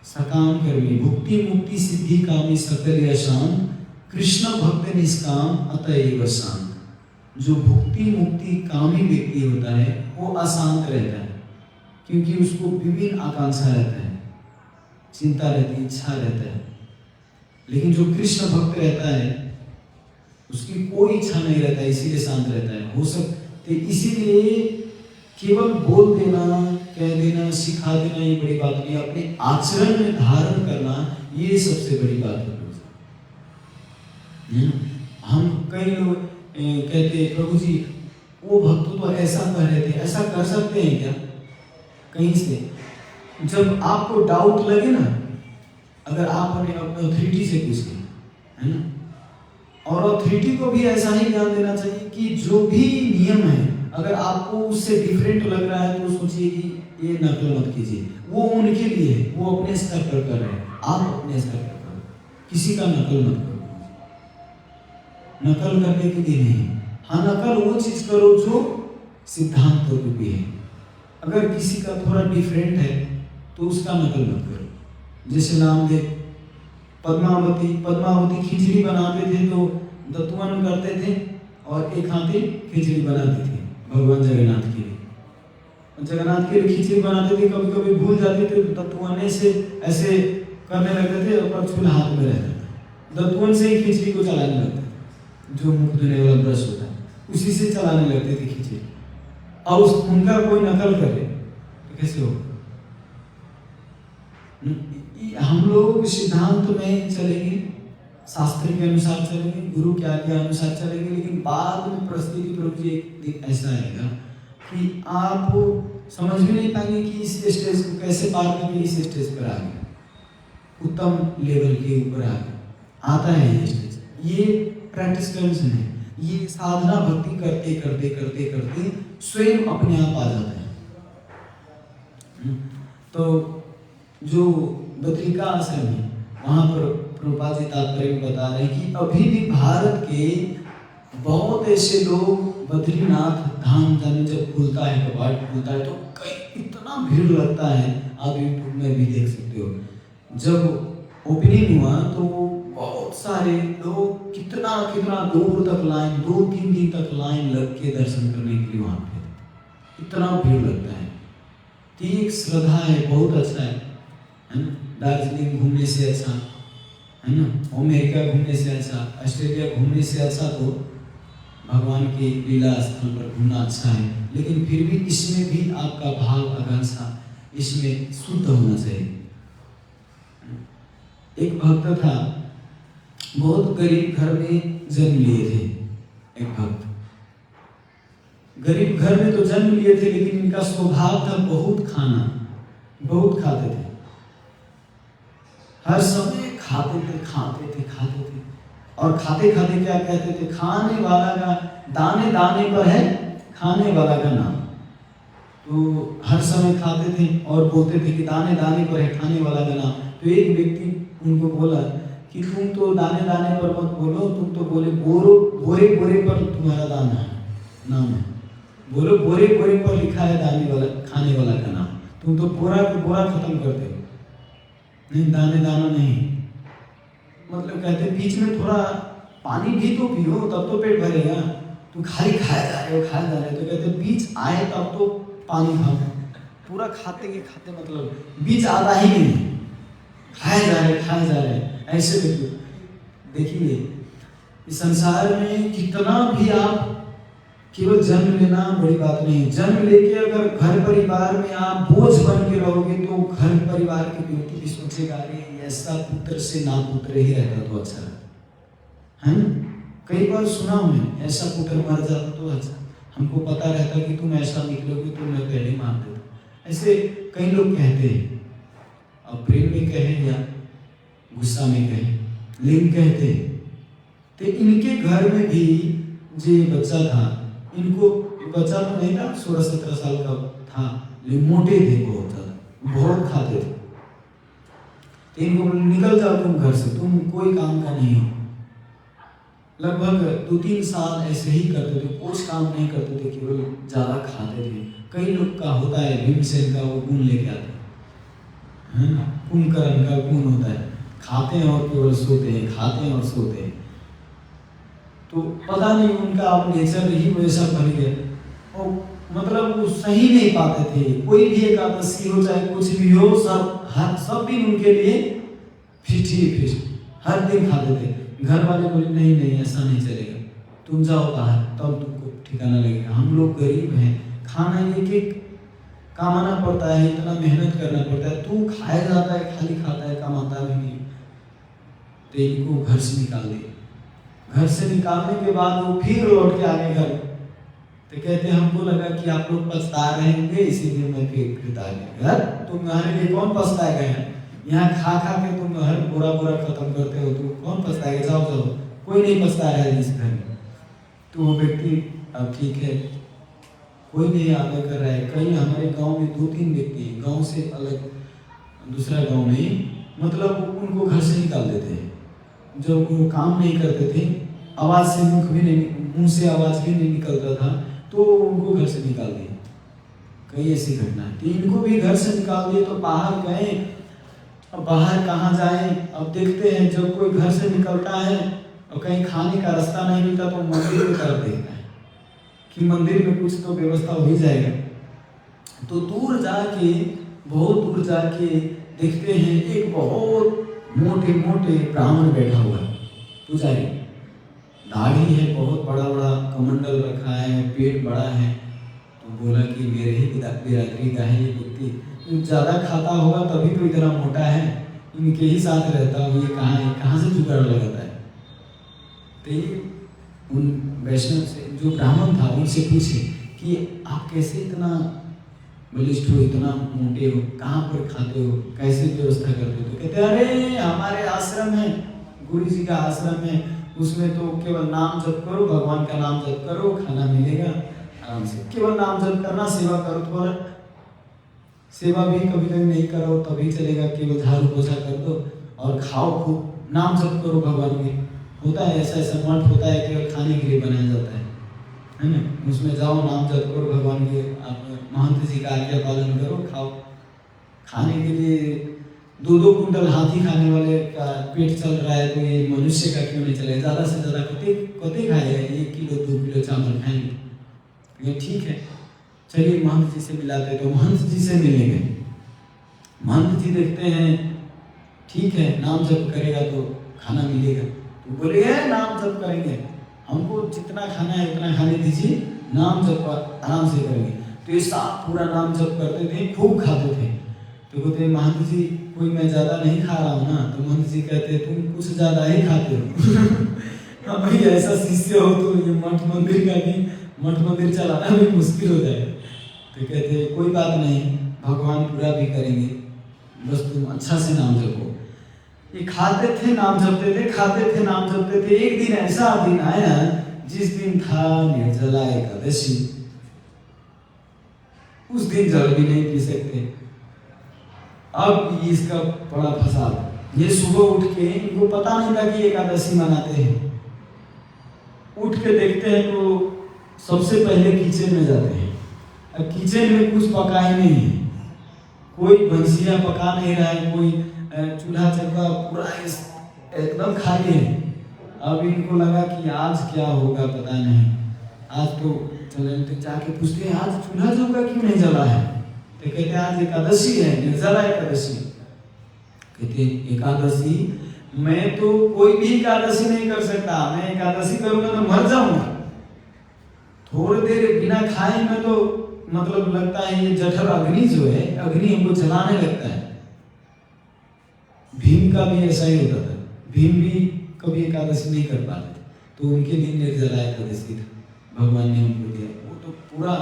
सकाम कर्मी भुक्ति मुक्ति सिद्धि कामी सकल यशांत, कृष्ण भक्त निष्काम अतएव शांत। जो भुक्ति मुक्ति कामी व्यक्ति होता है वो अशांत रहता है, क्योंकि उसको विभिन्न आकांक्षा रहता है, चिंता रहती है, इच्छा रहता है। लेकिन जो कृष्ण भक्त रहता है उसकी कोई इच्छा नहीं रहता है, इसीलिए शांत रहता है। हो सकते इसीलिए केवल बोल देना, कह देना, सिखा देना ये बड़ी बात नहीं, अपने आचरण में धारण करना ये सबसे बड़ी बात है। हम कई लोग कहते प्रभु जी वो भक्त तो ऐसा कर रहे थे, ऐसा कर सकते हैं क्या कहीं से? जब आपको डाउट लगे ना, अगर आप अपने अथॉरिटी से पूछें, है ना, और अथॉरिटी को भी ऐसा ही ज्ञान देना चाहिए कि जो भी नियम है अगर आपको उससे डिफरेंट लग रहा है तो सोचिए कि ये नकल मत कीजिए। वो उनके लिए है, वो अपने स्तर पर कर रहे हैं, आप अपने स्तर पर करो, किसी का नकल मत करो। नकल करने के लिए नहीं, हाँ नकल वो चीज करो जो सिद्धांत रूपी है। अगर किसी का थोड़ा डिफरेंट है तो उसका नकल मत करो। जैसे नामदेव पद्मावती खिचड़ी बनाते थे तो दत्तवन करते थे और एक हाथी खिचड़ी बनाते थे भगवान जगन्नाथ के लिए। जगन्नाथ के लिए खिचड़ी बनाते थे, कभी कभी भूल जाते थे तो दत्तवन से ऐसे करने लगते थे और कछुल हाथ में रहता था, दत्तवन से ही खिचड़ी को चलाने लगते थे, जो मुख धोने वाला ब्रश होता है उसी से चलाने लगते थे खिचड़ी। और उनका कोई नकल करे तो कैसे हो? हम लोग सिद्धांत में चलेंगे, शास्त्र के अनुसार चलेंगे, गुरु के आज्ञा के अनुसार चलेंगे, लेकिन बाद में परिस्थिति प्रभु जी ऐसा आएगा कि आप समझ भी नहीं पाएंगे कि इस स्टेज को कैसे पार करके इस स्टेज पर आ गए, उत्तम लेवल के ऊपर आ गए। आता है ये स्टेज, ये प्रैक्टिस करने से नहीं, ये साधना भक्ति करते करते करते करते स्वयं अपने आप आ जाता है। तो जो बद्रिका आश्रम है वहाँ पर प्रभुपाद जी तात्पर्य में बता रहे हैं कि अभी भी भारत के बहुत ऐसे लोग बद्रीनाथ धाम जाने जब खुलता है, कपाट खुलता है तो कई इतना भीड़ लगता है, आप यूट्यूब में भी देख सकते हो। जब ओपनिंग हुआ तो बहुत सारे लोग कितना कितना दूर तक लाइन, 2-3 दिन तक लाइन लग के दर्शन करने के लिए वहाँ पे इतना भीड़ लगता है। तो ये एक श्रद्धा है, बहुत अच्छा है ना। दार्जिलिंग घूमने से अच्छा है ना, अमेरिका घूमने से अच्छा, ऑस्ट्रेलिया घूमने से अच्छा तो भगवान के लीला स्थल पर घूमना अच्छा है। लेकिन फिर भी इसमें भी आपका भाव आकांक्षा इसमें शुद्ध होना चाहिए। एक भक्त था, बहुत गरीब घर में जन्म लिए थे। एक भक्त गरीब घर में तो जन्म लिए थे, लेकिन इनका स्वभाव था बहुत खाना, बहुत खाते थे, हर समय खाते थे खाते थे खाते थे। और खाते खाते क्या कहते थे, खाने वाला का दाने दाने पर है खाने वाला का नाम। तो हर समय खाते थे और बोलते थे कि दाने दाने पर है खाने वाला का नाम। तो एक व्यक्ति उनको बोला कि तुम तो दाने दाने पर मत बोलो, तुम तो बोले बोरे बोरे पर तुम्हारा दाना है, नाम है, बोलो बोरे बोरे पर लिखा है दाने वाला खाने वाला का नाम, तुम तो बोरा बोरा खत्म करते हो, नहीं दाने दाना नहीं। मतलब कहते बीच में थोड़ा पानी भी तो पियो तब तो पेट भरेगा, तुम खाली खाए जा रहे हो खाए जा रहे हो। तो कहते बीच आए तब तो पानी खाओ, पूरा खाते के खाते मतलब बीच आता ही नहीं, खाए जा रहे ऐसे देखिए इस संसार में कितना भी आप केवल जन्म लेना बड़ी बात नहीं। जन्म लेके अगर घर परिवार में आप बोझ बन के रहोगे तो घर परिवार के व्यक्ति भी सोचेगा अरे ऐसा पुत्र से ना पुत्र ही रहता तो अच्छा है ना। कई बार सुना हमने ऐसा पुत्र मर जाता तो अच्छा, हमको पता रहता कि तुम ऐसा निकलोगे तो मैं पहले मार देता। ऐसे कई लोग कहते हैं, अब प्रेम में कहे या गुस्सा में कहे, लेकिन कहते हैं। तो इनके घर में भी जो बच्चा था, इनको बच्चा तो नहीं था, 16-17 साल का था, लेकिन मोटे थे बहुत ज़्यादा, बहुत खाते थे। तो इनको निकल जाओ तुम घर से, तुम कोई काम का नहीं हो। लगभग 2-3 साल ऐसे ही करते थे, कुछ काम नहीं करते थे, केवल ज़्यादा खाते थे। कई लोग का होता है भीमसेन का वो गुण लेके आते हैं ना, कुंभकर्ण का गुण होता है, खाते हैं और केवल सोते हैं, खाते हैं और सोते हैं। तो पता नहीं उनका अब नेचर ही वैसा बन गया और मतलब वो सही नहीं पाते थे। कोई भी एकादशी हो चाहे कुछ भी हो, सब दिन उनके लिए फिट हर दिन खाते थे। घर वाले बोले नहीं ऐसा नहीं चलेगा, तुम जाओ बाहर तब तुमको ठिकाना लगेगा। हम लोग गरीब हैं, खाना एक कमाना पड़ता है, इतना मेहनत करना पड़ता है, तू खाया जाता है खाली खाता है, कमाता भी नहीं। तो इनको घर से निकाल दिया। घर से निकालने के बाद वो फिर लौट के आगे घर, तो कहते हमको लगा कि आप लोग पछता रहे होंगे इसीलिए मैं फिर आ गया। घर तुम्हारे लिए कौन पछताएगा है? यहाँ खा खा के तुम हर बुरा बुरा खत्म करते हो, तुम कौन पछताएगा? जाओ जाओ, कोई नहीं पछता रहा है इस घर में। तो वो व्यक्ति अब ठीक है, कोई नहीं आगे कर रहा है। कहीं हमारे गांव में 2-3 व्यक्ति गांव से अलग दूसरा गांव में, मतलब उनको घर से निकाल देते हैं। जब वो काम नहीं करते थे, आवाज़ से मुंह से आवाज़ भी नहीं निकलता था, तो उनको घर से निकाल दिए। कई ऐसी घटना है। तो इनको भी घर से निकाल दिए, तो बाहर गए। अब बाहर कहाँ जाए? अब देखते हैं जब कोई घर से निकलता है और कहीं खाने का रास्ता नहीं मिलता, तो मंदिर की तरफ देखता है कि मंदिर में कुछ तो व्यवस्था हो ही जाएगा। तो दूर जाके, बहुत दूर जाके देखते हैं एक बहुत मोटे मोटे ब्राह्मण बैठा हुआ है, पुजारी। दाढ़ी है, बहुत बड़ा बड़ा कमंडल रखा है, पेट बड़ा है। तो बोला कि मेरे ही बिरादरी का है ये व्यक्ति, ज़्यादा खाता होगा तभी तो इतना मोटा है, इनके ही साथ रहता हूँ, ये कहाँ से जुगाड़ लगाता है। तो उन वैष्णव से, जो ब्राह्मण था, उनसे पूछे कि आप कैसे इतना बलिष्ठ हो, इतना मोटे हो, कहाँ पर खाते हो, कैसे व्यवस्था करते हो? तो कहते अरे हमारे आश्रम है, गुरु जी का आश्रम है, उसमें तो केवल नाम जप करो, भगवान का नाम जप करो, खाना मिलेगा आराम से। केवल नाम जप करना, सेवा करो, थोड़ा सेवा भी कभी कभी नहीं करो तभी चलेगा, केवल झाड़ू पोछा कर दो और खाओ खूब, नाम जप करो भगवान के। होता है ऐसा मठ होता है, केवल खाने के लिए बनाया जाता है ना? उसमें जाओ, नाम जप करो भगवान के, आप महंत जी का आज्ञा पालन करो, खाओ। खाने के लिए 2-2 कुंटल हाथी खाने वाले का पेट चल रहा है, तो ये मनुष्य का क्यों नहीं चलेगा? ज़्यादा से ज़्यादा कते खाएगा, 1 किलो 2 किलो चावल खाएंगे। ये ठीक है, चलिए महंत जी से मिलाते। तो महंत जी से मिलेंगे। महंत जी देखते हैं ठीक है, नाम जप करेगा तो खाना मिलेगा। तो बोले नाम जप करेंगे, हमको जितना खाना है उतना खाने दीजिए, नाम जप आराम से करेंगे। तो ये साथ पूरा नाम जप करते थे, खूब खाते थे। तो कहते महंत जी कोई मैं ज़्यादा नहीं खा रहा हूँ ना? तो महंत जी कहते तुम कुछ ज़्यादा ही खाते हो। हाँ भाई, ऐसा शिष्य हो तो ये मठ मंदिर का भी, मठ मंदिर चलाना भी मुश्किल हो जाएगा। तो कहते कोई बात नहीं, भगवान पूरा भी करेंगे, बस तुम अच्छा से नाम जपो। ये खाते थे, नाम जपते थे, खाते थे, नाम जपते थे। एक दिन ऐसा दिन आया जिस दिन था निर्जला एकादशी। उस दिन जल भी नहीं पी सकते। अब इसका बड़ा फसाद, ये सुबह उठ के, इनको पता नहीं था कि एकादशी मनाते हैं। उठ के देखते हैं तो सबसे पहले किचन में जाते हैं। अब किचन में कुछ पका ही नहीं है, कोई भंसिया पका नहीं रहा है, कोई चूल्हा चक्का पूरा एकदम खाली है। अब इनको लगा कि आज क्या होगा पता नहीं। आज तो चले तो जाके पूछते हैं आज चूल्हा चौका क्यों नहीं जला है? तो कहते आज एकादशी है, निर्जला एकादशी। कहते एकादशी, मैं तो कोई भी एकादशी नहीं कर सकता, मैं एकादशी करूंगा तो मर जाऊंगा। थोड़ी देर बिना खाए में तो मतलब लगता है ये जठर अग्नि जो है, अग्नि हमको जलाने लगता है। भीम का भी ऐसा ही होता था, भीम भी कभी एकादशी नहीं कर पाते थे, तो उनके लिए निर्जला एकादशी था, भगवान ने उनको दिया। वो तो पूरा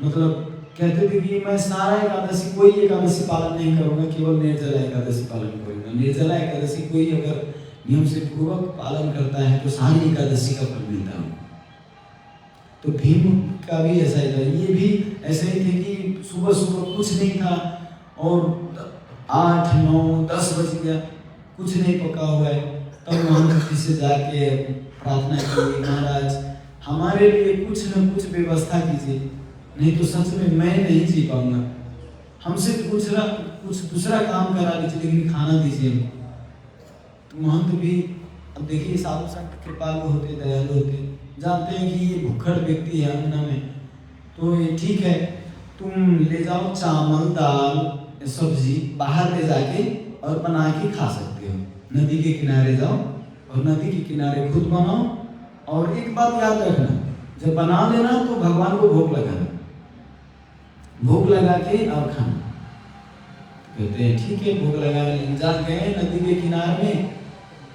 मतलब कहते थे कि मैं सारा एकादशी, कोई एकादशी पालन नहीं करूंगा, केवल निर्जला एकादशी पालन करूंगा। निर्जला एकादशी कोई अगर नियम से पूर्वक पालन करता है तो सारी एकादशी का फल मिलता है। तो भीम का भी ऐसा ही था, ये भी ऐसे ही थे कि सुबह सुबह कुछ नहीं था और 8, 9, 10 बज गया, कुछ नहीं पका हुआ है। तब महंत जी से जाके प्रार्थना की, महाराज हमारे लिए कुछ न कुछ व्यवस्था कीजिए, नहीं तो सच में मैं नहीं जी पाऊंगा। हमसे कुछ दूसरा काम करा लीजिए, लेकिन खाना दीजिए। तो महंत भी, अब देखिए साधु संत कृपालु होते, दयालु होते, जानते हैं कि ये भुक्खड़ व्यक्ति है अन्ना में, तो ये ठीक है, तुम ले जाओ चावल दाल सब्जी बाहर ले जाके और बना के खा सकते हो। नदी के किनारे जाओ और नदी के किनारे खुद बनाओ। और एक बात याद रखना, जब बना लेना तो भगवान को भोग लगाना, भोग लगा के और खाना। कहते हैं ठीक है, भोग लगा जा गए नदी के किनारे में,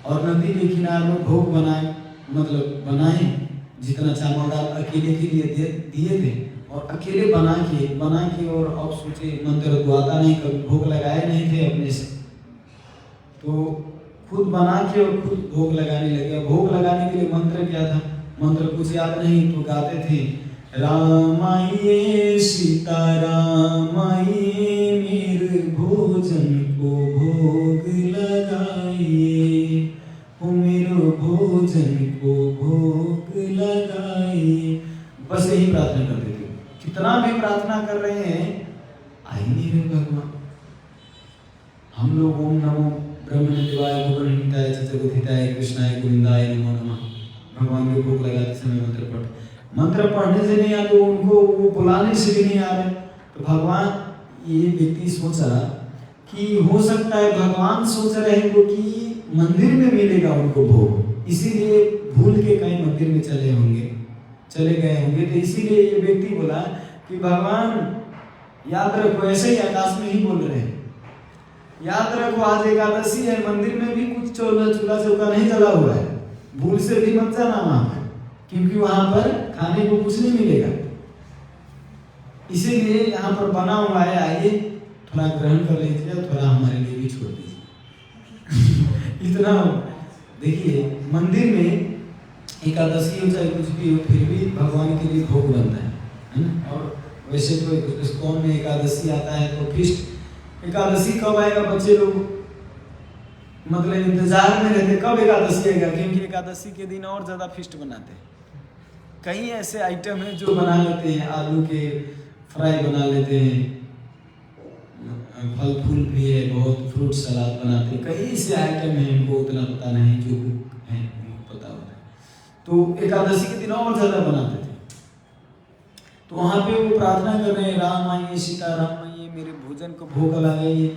और नदी के किनारे में भोग बनाए, मतलब बनाए, जितना चावल दाल अकेले के लिए दिए थे, और अकेले बना के और अब सोचे मंत्र तो आता नहीं, कभी भोग लगाए नहीं थे अपने से, तो खुद बना के और खुद भोग लगाने लगे। भोग लगाने के लिए मंत्र क्या था, मंत्र कुछ याद नहीं, तो गाते थे रामाये सीता रामाये मेरे भोजन को भोग लगाइए, ओ मेरो भोजन को भोग लगाइए। बस यही प्रार्थना करते थे। कितना भी प्रार्थना कर रहे हैं, आ ही नहीं रहे भगवान। हम लोग ओम नमो ब्रह्मणे देवाय भगवन्ताय जगद्धिताय कृष्णाय गोविंदाय नमो नमः भगवान के भोग लगाते समय मंत्र पढ़ने से नहीं आते, उनको वो बुलाने से भी नहीं आ रहे। तो भगवान, ये व्यक्ति सोचा कि हो सकता है भगवान सोच रहे हो कि मंदिर में मिलेगा उनको भोग, इसीलिए भूल के कहीं मंदिर में चले गए होंगे। तो इसीलिए ये व्यक्ति बोला कि भगवान याद रखो, ऐसे ही आकाश में ही बोल रहे हैं, याद रखो आज एकादशी है, मंदिर में भी कुछ चूल्हा चौका नहीं जला हुआ है, भूल से भी मत जाना वहां पर, क्योंकि वहां पर खाने को कुछ नहीं मिलेगा। इसीलिए यहाँ पर बना हुआ है, आइए थोड़ा ग्रहण कर लीजिए, थोड़ा हमारे लिए भी छोड़ दीजिए। इतना देखिए, मंदिर में एकादशी हो चाहे कुछ भी हो, फिर भी भगवान के लिए भोग बनता है ना। और वैसे तो इस्कॉन में एकादशी आता है तो फिस्ट एकादशी कब आएगा, बच्चे लोग मतलब इंतजार में रहते कब एकादशी आएगा, क्योंकि एकादशी के दिन और ज़्यादा फिस्ट बनाते हैं। कई ऐसे आइटम हैं जो बना लेते हैं, आलू के फ्राई बना लेते हैं, फल फूल भी है बहुत, फ्रूट सलाद बनाते हैं, कई ऐसे आइटम हैं, उनको उतना पता नहीं, जो है उनको पता होता है। तो एकादशी के दिन और ज़्यादा बनाते थे। तो वहाँ पे वो प्रार्थना कर रहे हैं, राम आइए सीता राम आइए मेरे भोजन को भोग लगाइए।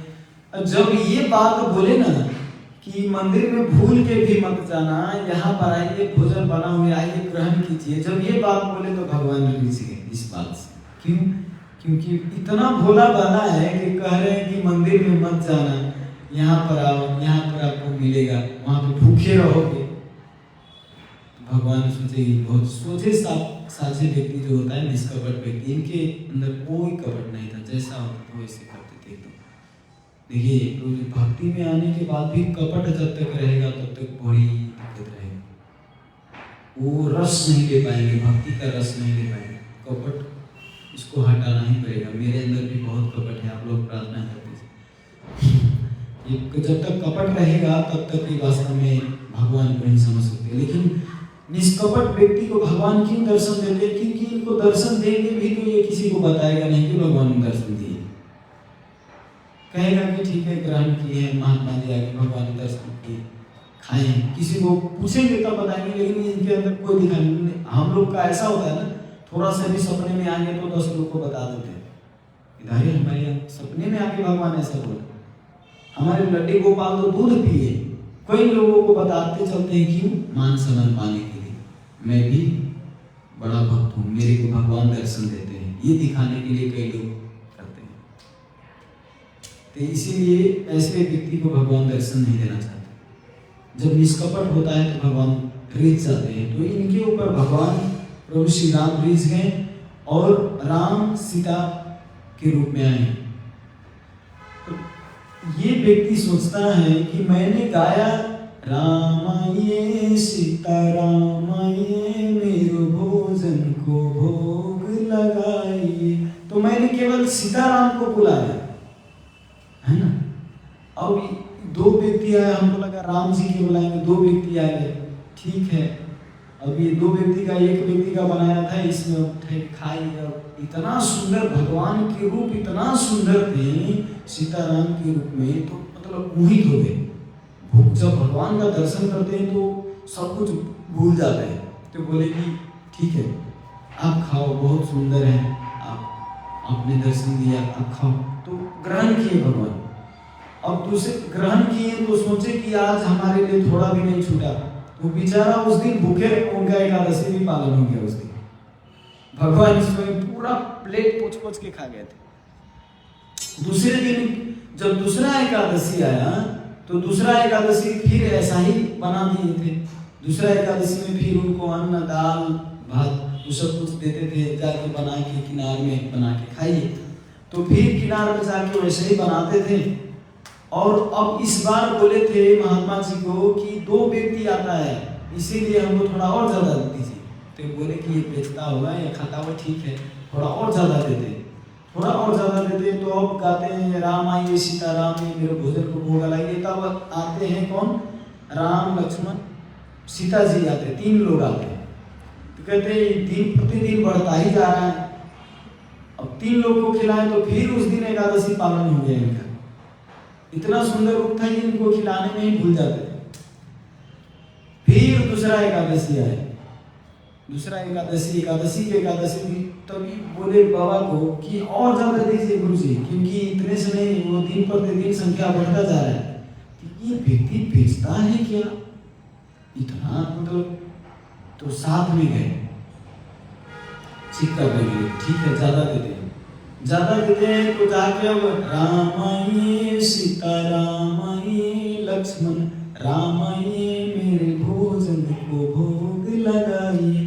जब ये बात बोले ना कि मंदिर में भूल के भी मत जाना, यहाँ पर आइए भोजन बना हुआ आइए ग्रहण कीजिए, जब ये बात बोले तो भगवान रिझ गए इस बात से। क्यों? क्योंकि इतना भोला बना है कि कह रहे हैं कि मंदिर में मत जाना, यहाँ पर आओ, यहाँ पर आपको मिलेगा, वहाँ पे भूखे रहोगे। तो भगवान सोचे, बहुत सोचे साझे व्यक्ति जो होता है निष्कपट व्यक्ति, इनके अंदर कोई कपट नहीं था, जैसा होता था वैसे करते थे। तो देखिए, तो भक्ति में आने के बाद भी कपट जब तक रहेगा तब तक बड़ी दिक्कत रहेगी, वो रस नहीं ले पाएंगे, भक्ति का रस नहीं ले पाएंगे। कपट इसको हटाना ही पड़ेगा। मेरे अंदर भी बहुत कपट है, आप लोग प्रार्थना करते हैं। जब तक कपट रहेगा तब तक ये वास्तव में भगवान को नहीं समझ सकते। लेकिन निष्कपट व्यक्ति को भगवान क्यों दर्शन देते? क्योंकि इनको दर्शन देंगे भी तो ये किसी को बताएगा नहीं कि भगवान ने दर्शन दिए, कहेगा कि ठीक है ग्रहण किए हैं, महात्मा जी आगे भगवान ने दर्शन किए, खाए, किसी को पूछेंगे तब बताएंगे। लेकिन इनके अंदर कोई दिखा नहीं। हम लोग का ऐसा होता है ना, थोड़ा सा भी सपने में आएंगे तो 10 लोग को बता देते हैं, इधर हमारे यहाँ सपने में आके भगवान ऐसा बोला, हमारे लड्डू गोपाल तो दूध पिए। कई लोगों को बताते चलते हैं, क्यों? मान सम्मान पाने के लिए, मैं भी बड़ा भक्त हूँ, मेरे को भगवान दर्शन देते हैं, ये दिखाने के लिए कई लोग करते हैं। तो इसीलिए ऐसे व्यक्ति को भगवान दर्शन नहीं देना चाहते। जब निष्कपट होता है तो भगवान रिझ जाते हैं। तो इनके ऊपर भगवान प्रभु श्री राम रिझ गए और राम सीता के रूप में आए। तो ये व्यक्ति सोचता है कि मैंने गाया रामाये सीता रामाये मेरे भोजन को भोग लगाइए, तो मैंने केवल सीताराम को बुलाया है ना। अब 2 व्यक्ति आए, हमको लगा राम जी के बुलाएंगे, 2 व्यक्ति आए, ठीक है। अब ये 2 व्यक्ति का 1 व्यक्ति का बनाया था, इसमें उठे खाई। अब इतना सुंदर भगवान के रूप इतना सुंदर थे सीताराम के रूप में, तो मतलब मोहित हो गए। जब भगवान का दर्शन करते हैं तो सब कुछ भूल जाते हैं। तो बोले कि ठीक है आप खाओ, बहुत सुंदर है, आपने दर्शन दिया, आप खाओ। तो ग्रहण किए भगवान। अब दूसरे ग्रहण किए तो सोचे कि आज हमारे लिए थोड़ा भी नहीं छूटा, तो बेचारा उस दिन भूखे, उनका एकादशी भी पालन हो गया उस दिन। भगवान इसमें पूरा प्लेट पोंछ के खा गए थे। दूसरे दिन जब दूसरा एकादशी आया तो दूसरा एकादशी फिर ऐसा ही बना दिए थे। दूसरा एकादशी में फिर उनको अन्न दाल भात वो सब कुछ देते थे, जाके बना के किनार में बना के खाइए। तो फिर किनार में जाके वैसे ही बनाते थे। और अब इस बार बोले थे महात्मा जी को कि 2 व्यक्ति आता है, इसीलिए हमको थोड़ा और ज़्यादा दीजिए। तो बोले कि ये बेचता हुआ या खाता हुआ ठीक है, थोड़ा और ज़्यादा देते, थोड़ा और ज़्यादा देते। तो अब गाते हैं राम आइए सीता राम आइए मेरे भोजन को भोग लगाइए। तब आते हैं कौन? राम लक्ष्मण सीता जी आते, 3 लोग आते हैं। तो कहते हैं दिन प्रतिदिन बढ़ता ही जा रहा है, अब 3 लोग को खिलाएं। तो फिर उस दिन एकादशी पालन हो गया इनका। इतना सुंदर रूप था कि इनको खिलाने में ही भूल जाते थे। फिर दूसरा एकादशी आए, दूसरा एकादशी के एकादशी भी तभी बोले बाबा को कि और ज़्यादा दीजिए गुरु जी, क्योंकि इतने से नहीं, वो दिन प्रतिदिन संख्या बढ़ता जा रहा है। कि ये व्यक्ति बेचता है क्या इतना, मतलब। तो साथ में गए, चिक्का बने, ठीक है ज़्यादा देते हैं, ज़्यादा देते हैं। तो जाके अब रामाये सीता रामाये लक्ष्मण रामाये मेरे भोजन को भोग लगाइए।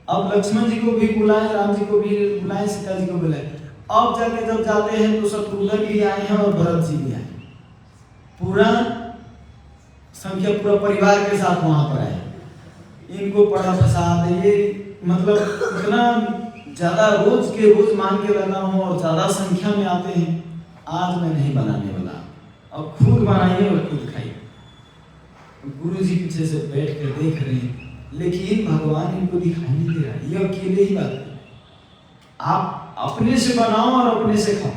अब लक्ष्मण जी को भी बुलाए, राम जी को भी बुलाए, सीता जी को बुलाए। अब जाके जब जाते हैं तो शत्रुघ्न भी आए हैं और भरत जी भी आए, पूरा संख्या पूरा परिवार के साथ वहां पर आए। इनको पड़ा प्रसाद, ये मतलब इतना ज़्यादा रोज के रोज मांग के लगा हूँ और ज़्यादा संख्या में आते हैं। आज मैं नहीं बनाने वाला, अब खुद बनाइए और खुद खाइए। गुरु जी पीछे से बैठ कर देख रहे हैं, लेकिन भगवान इनको दिखाई नहीं दे रहा है। ये अकेले ही बात है, आप अपने से बनाओ और अपने से खाओ,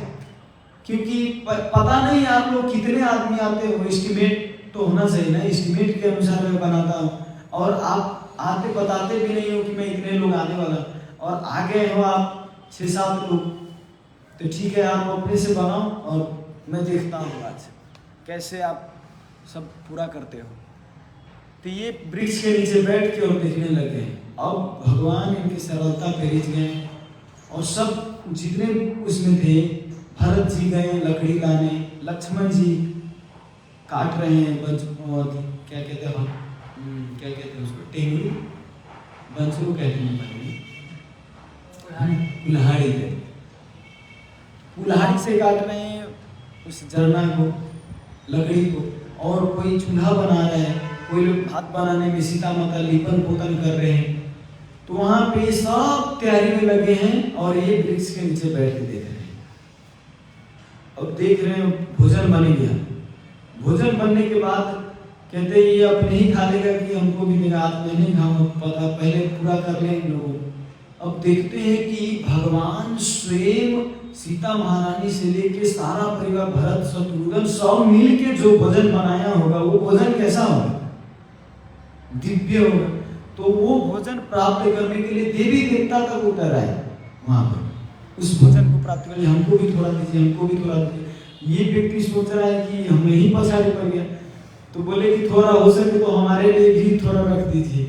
क्योंकि पता नहीं आप लोग कितने आदमी आते हो। एस्टिमेट तो होना चाहिए ना, एस्टिमेट के अनुसार मैं बनाता हूँ। और आप आते बताते भी नहीं हो कि मैं इतने लोग आने वाला, और आ गए हो आप 6-7 लोग, तो ठीक है आप अपने से बनाओ और मैं देखता हूँ आज कैसे आप सब पूरा करते हो। तो ये वृक्ष के नीचे बैठ के और देखने लगे। अब भगवान इनकी सरलता पे रिझ गए और सब जितने उसमें थे, भरत जी गए लकड़ी लाने, लक्ष्मण जी काट रहे हैं और क्या कहते हैं, क्या कहते हैं उसको, टेंगरू बंसरू कहते हैं, कुल्हाड़ी कहते, कुल्हाड़ी से काट रहे हैं उस झरना को, लकड़ी को। और कोई चूल्हा बना रहे हैं, कोई लोग भात बनाने में सीता माता लिपन पोतन कर रहे हैं। तो वहां पे सब तैयारी में लगे हैं और ये वृक्ष के नीचे बैठ के देख रहे हैं। अब देख रहे हैं भोजन बन गया। भोजन बनने के बाद कहते ये अपने ही खा लेगा कि हमको भी देगा, आज मैं नहीं खाऊंगा, पता पहले पूरा कर ले इन लोगों। अब देखते हैं कि भगवान स्वयं सीता महारानी से लेके सारा परिवार भरत शत्रुघ्न सब मिल के जो भोजन बनाया होगा, वो भोजन कैसा होगा, दिव्य होगा। तो वो भोजन प्राप्त करने के लिए देवी देवता तक उतर आए वहां पर, उस भोजन को प्राप्त करने हमको भी थोड़ा दीजिए, हमको भी थोड़ा दीजिए। ये व्यक्ति सोच रहा है कि हमें ही पछाड़ी पड़ गया, तो बोले कि थोड़ा हो सके तो हमारे लिए भी थोड़ा रख दीजिए।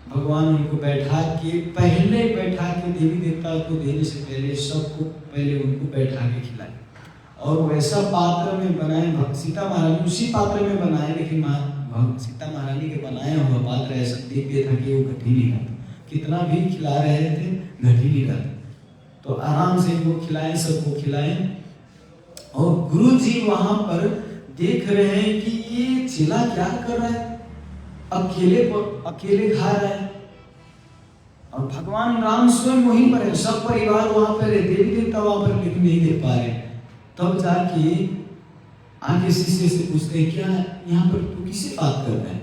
भगवान उनको बैठा के, पहले बैठा के देवी देवता को देने से पहले सबको पहले उनको बैठा के खिलाए और वैसा पात्र में बनाए। सीता महारानी उसी पात्र में बनाए, लेकिन सीता महारानी के बनाया हुआ पात्र ऐसा दिव्य था कि वो घटी नहीं रहा, कितना भी खिला रहे थे घटी नहीं रहा। तो आराम से इनको खिलाए, सबको खिलाए। और गुरु जी वहां पर देख रहे हैं कि ये चेला क्या कर रहा है, अकेले खा रहा है। और भगवान राम स्वयं वहीं पर है, सब परिवार वहां पर है, देवी देवता वहां पर, लेकिन नहीं देख पा रहे। तब जाके आगे शिष्य से पूछते हैं क्या यहाँ पर तू किससे बात कर रहा है?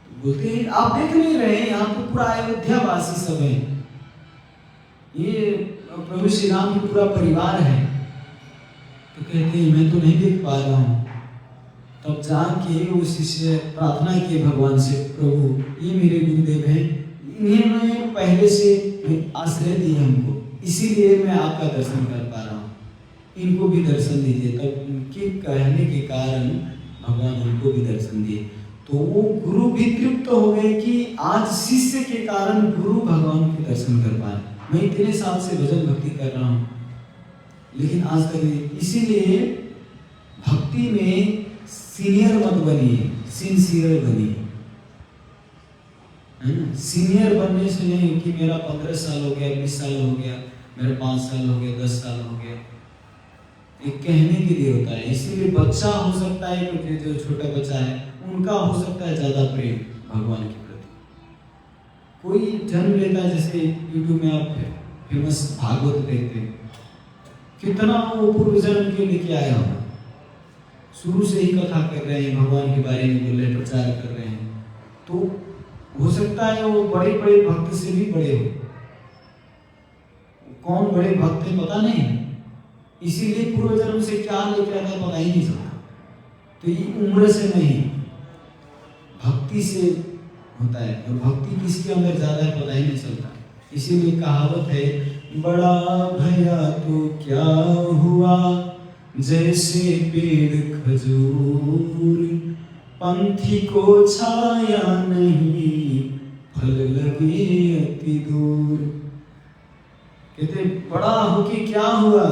तो बोलते हैं आप देख नहीं रहे, यहाँ पर पूरा अयोध्या वासी सब है, ये प्रभु श्री राम की पूरा परिवार है। तो कहते हैं मैं तो नहीं देख पा रहा हूँ। तब जाके वो शिष्य प्रार्थना किए भगवान से, प्रभु ये मेरे गुरुदेव हैं, इन्होंने पहले से आश्रय दिए हमको, इसीलिए मैं आपका दर्शन कर पा रहा हूँ, इनको भी दर्शन दीजिए। तब उनके कहने के कारण भगवान उनको भी दर्शन दिए। तो वो गुरु भी तृप्त हो गए कि आज शिष्य के कारण गुरु भगवान के दर्शन कर पाए। मैं इतने साल से भजन भक्ति कर रहा हूँ, लेकिन आज तक नहीं। इसीलिए भक्ति भक्ति में सीनियर मत बनिए, सिंसियर बनिए, है ना। सीनियर बनने से नहीं कि मेरा 15 साल हो गया, 20 साल हो गया, मेरा 5 साल हो गया, 10 साल हो गया, एक कहने के लिए होता है। इसीलिए बच्चा हो सकता है, क्योंकि जो छोटा बच्चा है उनका हो सकता है ज्यादा प्रेम भगवान के प्रति। कोई जन्म लेता है, जैसे यूट्यूब में आप फेमस भागवत देखते हैं, कितना वो पूर्व जन्म के लेके आया होगा, शुरू से ही कथा कर रहे हैं, भगवान के बारे में बोल रहे हैं, प्रचार कर रहे हैं, तो हो सकता है वो बड़े बड़े भक्त से भी बड़े हो। कौन बड़े भक्त है पता नहीं, इसीलिए पूर्व जन्म से क्या लेकर आया पता ही नहीं चलता। तो ये उम्र से नहीं, भक्ति से होता है, और भक्ति किसके अंदर ज्यादा है पता ही नहीं चलता। इसीलिए कहावत है, बड़ा भया तो क्या हुआ, जैसे पेड़ खजूर, पंथी को छाया नहीं, फल लगे अति दूर। कहते बड़ा होके क्या हुआ,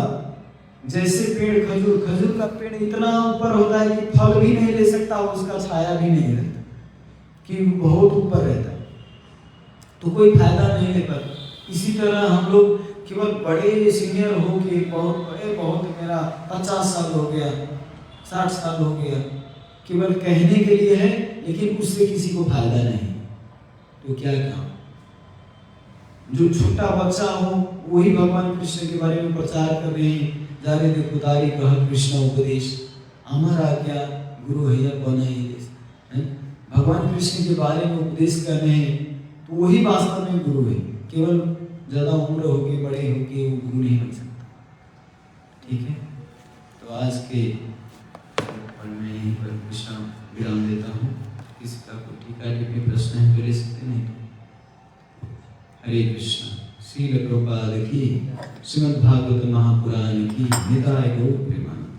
जैसे पेड़ खजूर, खजूर का पेड़ इतना ऊपर होता है कि फल भी नहीं ले सकता, उसका छाया भी नहीं रहता, कि बहुत ऊपर रहता है, तो कोई फायदा नहीं ले पाता। इसी तरह हम लोग केवल बड़े सीनियर हो के बहुत बड़े, बहुत मेरा 50 साल हो गया, 60 साल हो गया, केवल कहने के लिए है, लेकिन उससे किसी को फायदा नहीं, तो क्या काम। जो छोटा बच्चा हो वही भगवान कृष्ण के बारे में प्रचार कर रहे हैं, जारे देखो तारी कह कृष्ण उपदेश, अमर आज्ञा गुरु हैया बनाई देश, भगवान कृष्ण के बारे में उपदेश कर रहे हैं, तो वही वास्तव में गुरु है। केवल ज्यादा उम्र होगी, बड़े होगी, वो गुरु नहीं बन सकता। ठीक है, तो आज के मैं यहीं पर विराम देता हूँ। किसी का कोई टीका टिप्पणी प्रश्न है तो ले सकते, नहीं तो हरे कृष्ण। श्रील प्रभुपाद की, श्रीमद् भागवत महापुराण की, निताय गौर प्रेमानंद।